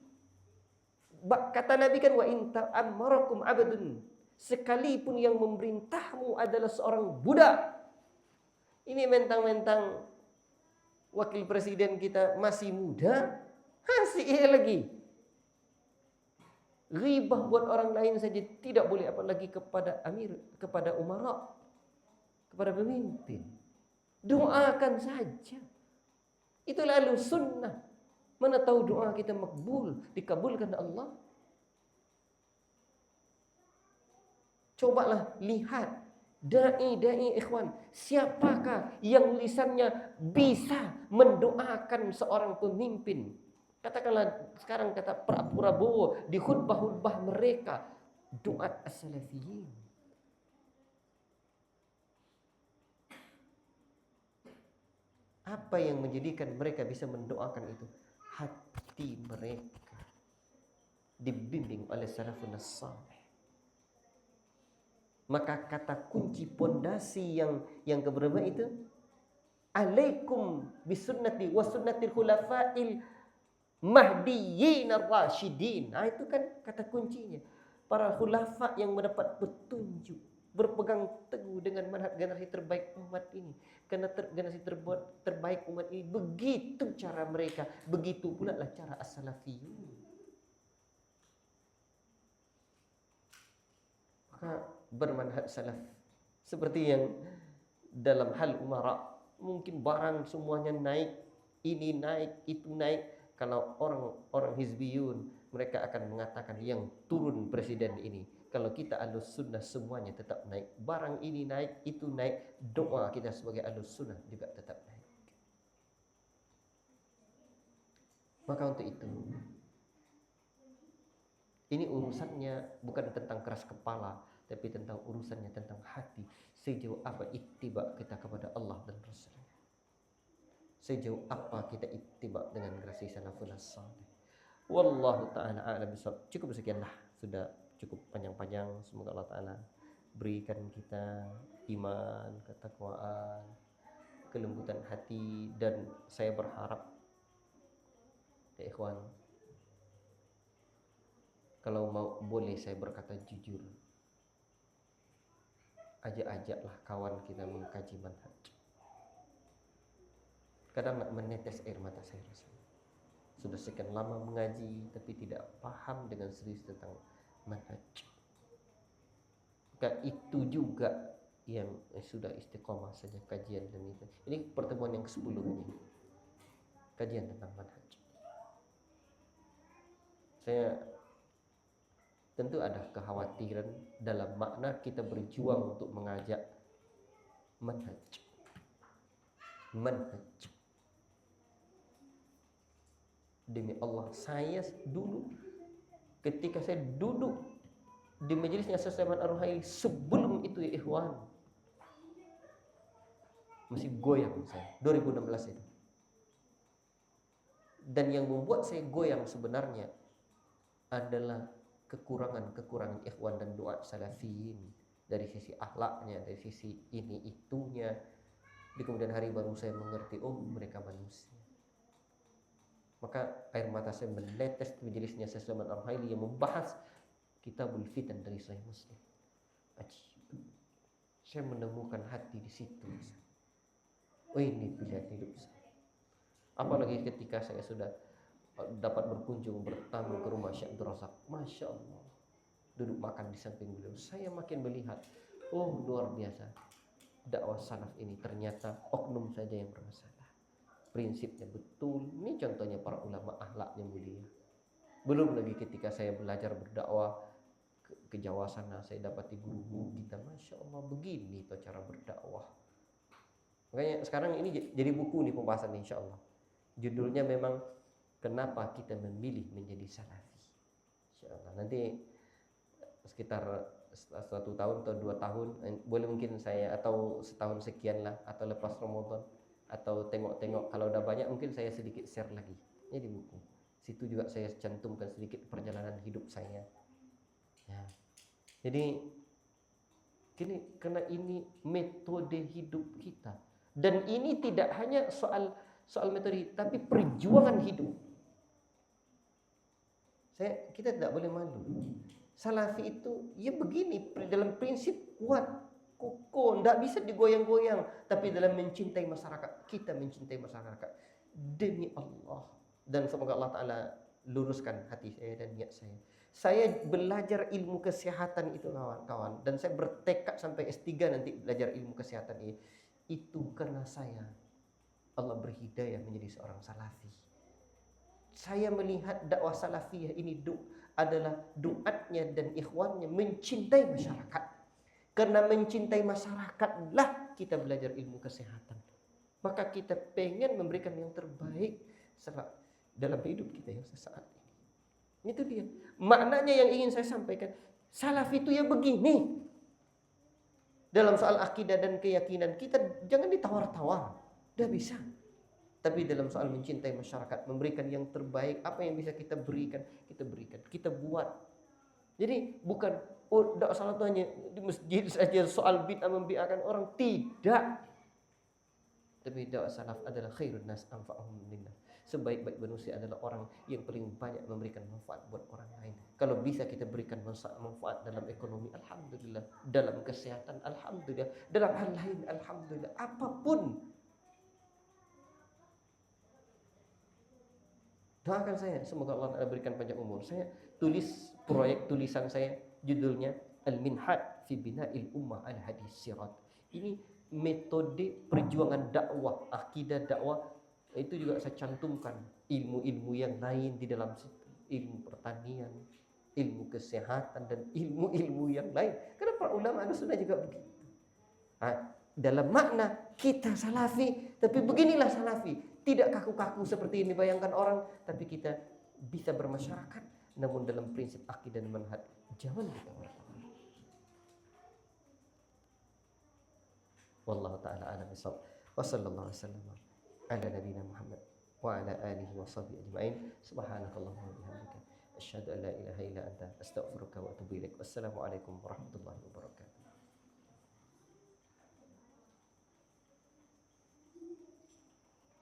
Kata Nabi kan, wa in ta'ammarakum 'abdun, sekalipun yang memerintahmu adalah seorang budak. Ini mentang-mentang wakil presiden kita masih muda, masih lagi ghibah buat orang lain saja tidak boleh, apalagi kepada amir, kepada umara, kepada pemimpin. Doakan saja. Itulah Ahlussunnah. Mana tahu doa kita makbul, dikabulkan Allah. Cobalah lihat Dai ikhwan, siapakah yang lisannya bisa mendoakan seorang pemimpin? Katakanlah sekarang kata Pak Prabowo di khutbah-khutbah mereka, doa as-salafiyin. Apa yang menjadikan mereka bisa mendoakan itu? Hati mereka dibimbing oleh salafun salih. Maka kata kunci pondasi yang keberapa itu? Alaikum bisunnati wa sunnatil khulafa'il mahdiyyin ar-rasyidin. Nah, itu kan kata kuncinya. Para khulafa yang mendapat petunjuk, berpegang teguh dengan manhaj generasi terbaik umat ini. Karena generasi terbaik umat ini, begitu cara mereka, begitu pula lah cara as-salafiyun. Maka bermanhaj salaf seperti yang dalam hal umara, mungkin barang semuanya naik, ini naik, itu naik. Kalau orang hizbiyun, mereka akan mengatakan yang turun presiden ini. Kalau kita ahlus sunnah semuanya tetap naik. Barang ini naik, itu naik. Doa kita sebagai ahlus sunnah juga tetap naik. Maka untuk itu, ini urusannya bukan tentang keras kepala, tapi tentang urusannya tentang hati. Sejauh apa ittiba kita kepada Allah dan Rasulnya. Sejauh apa kita ittiba dengan generasi salafun salih. Wallahu ta'ala a'lam bishawab. Cukup sekianlah, sudah cukup panjang-panjang. Semoga Allah Ta'ala berikan kita iman, ketakwaan, kelembutan hati. Dan saya berharap ya ikhwan, kalau mau boleh saya berkata jujur, ajak-ajaklah kawan kita mengkaji manhaj. Kadang nak menetes air mata saya rasanya. Sudah sekian lama mengaji tapi tidak paham dengan serius tentang manhaj. Maka itu juga yang sudah istiqomah saja kajian dan itu. Ini pertemuan yang ke-10 ini. Kajian tentang manhaj. Saya tentu ada kekhawatiran dalam makna kita berjuang untuk mengajak manhaj. Demi Allah, saya dulu ketika saya duduk di majelisnya Syekh Ar-Ruhaili sebelum itu ya ikhwan, masih goyang saya 2016 itu. Dan yang membuat saya goyang sebenarnya adalah kekurangan ikhwan dan doa salafiyin dari sisi akhlaknya, dari sisi ini itunya. Di kemudian hari baru saya mengerti, oh mereka manusia. Maka air mata saya menetes di majelisnya Syekh Ar-Ruhaili yang membahas Kitabul Fitan dari Sahih Muslim. Saya menemukan hati di situ. Oh ini pilihan hidup saya. Apalagi ketika saya sudah dapat berkunjung bertamu ke rumah Syekh Abdul Razak, Masya Allah, duduk makan di samping beliau, saya makin melihat, oh luar biasa, dakwah salaf ini ternyata oknum saja yang bermasalah, prinsipnya betul. Ini contohnya para ulama akhlaknya mulia. Belum lagi ketika saya belajar berdakwah ke Jawa sana, saya dapati guru-guru kita, Masya Allah, begini tuh cara berdakwah. Makanya sekarang ini jadi buku nih pembahasan insya Allah. Judulnya memang kenapa kita memilih menjadi salafi. Insya Allah nanti sekitar 1 tahun atau 2 tahun, boleh mungkin saya, atau setahun sekian lah, atau lepas Ramadan, atau tengok-tengok kalau udah banyak mungkin saya sedikit share lagi. Ini di buku. Situ juga saya cantumkan sedikit perjalanan hidup saya. Ya. Jadi karena ini metode hidup kita. Dan ini tidak hanya soal metode, tapi perjuangan hidup. Kita tidak boleh malu. Salafi itu ya begini, dalam prinsip kuat, kokoh, tidak bisa digoyang-goyang. Tapi dalam mencintai masyarakat, kita mencintai masyarakat demi Allah. Dan semoga Allah Ta'ala luruskan hati saya dan niat saya. Saya belajar ilmu kesehatan itu kawan-kawan, dan saya bertekad sampai S3 nanti belajar ilmu kesehatan ini. Itu karena Allah berhidayah menjadi seorang salafi. Saya melihat dakwah salafiyah ini adalah duatnya dan ikhwannya mencintai masyarakat. Karena mencintai masyarakatlah kita belajar ilmu kesehatan. Maka kita pengen memberikan yang terbaik dalam hidup kita yang sesaat ini. Itu dia. Maknanya yang ingin saya sampaikan. Salaf itu ya begini. Dalam soal akidah dan keyakinan kita jangan ditawar-tawar. Udah bisa. Tapi dalam soal mencintai masyarakat, memberikan yang terbaik, apa yang bisa kita berikan, kita buat. Jadi bukan dakwah salaf itu hanya di masjid saja soal bid'ah membiarkan orang, tidak. Tapi dakwah salaf adalah khairun nas anfa'uhum linnas. Sebaik-baik manusia adalah orang yang paling banyak memberikan manfaat buat orang lain. Kalau bisa kita berikan manfaat dalam ekonomi, alhamdulillah. Dalam kesehatan, alhamdulillah. Dalam hal lain, alhamdulillah. Apapun. Doakan saya, semoga Allah Ta'ala berikan panjang umur. Saya tulis proyek tulisan saya, judulnya Al-Minhaj fi Bina'il Ummah Al-Hadis Sirat. Ini metode perjuangan dakwah, akidah dakwah. Itu juga saya cantumkan ilmu-ilmu yang lain di dalam situ, ilmu pertanian, ilmu kesehatan, dan ilmu-ilmu yang lain. Karena para ulama Ahlussunnah juga begitu. Dalam makna kita salafi, tapi beginilah salafi, tidak kaku-kaku seperti ini bayangkan orang, tapi kita bisa bermasyarakat, namun dalam prinsip akidah dan manhaj jangan kita wartawan. Wallahu ta'ala a'lam bishawab. Wa sallallahu alaihi wasallam ala nabiyina Muhammad wa ala alihi wa sahbihi ajma'in. Subhanakallahumma wa bihamdika asyhadu an la ilaha illa anta astaghfiruka wa atubu ilaik. Wassalamualaikum warahmatullahi wabarakatuh.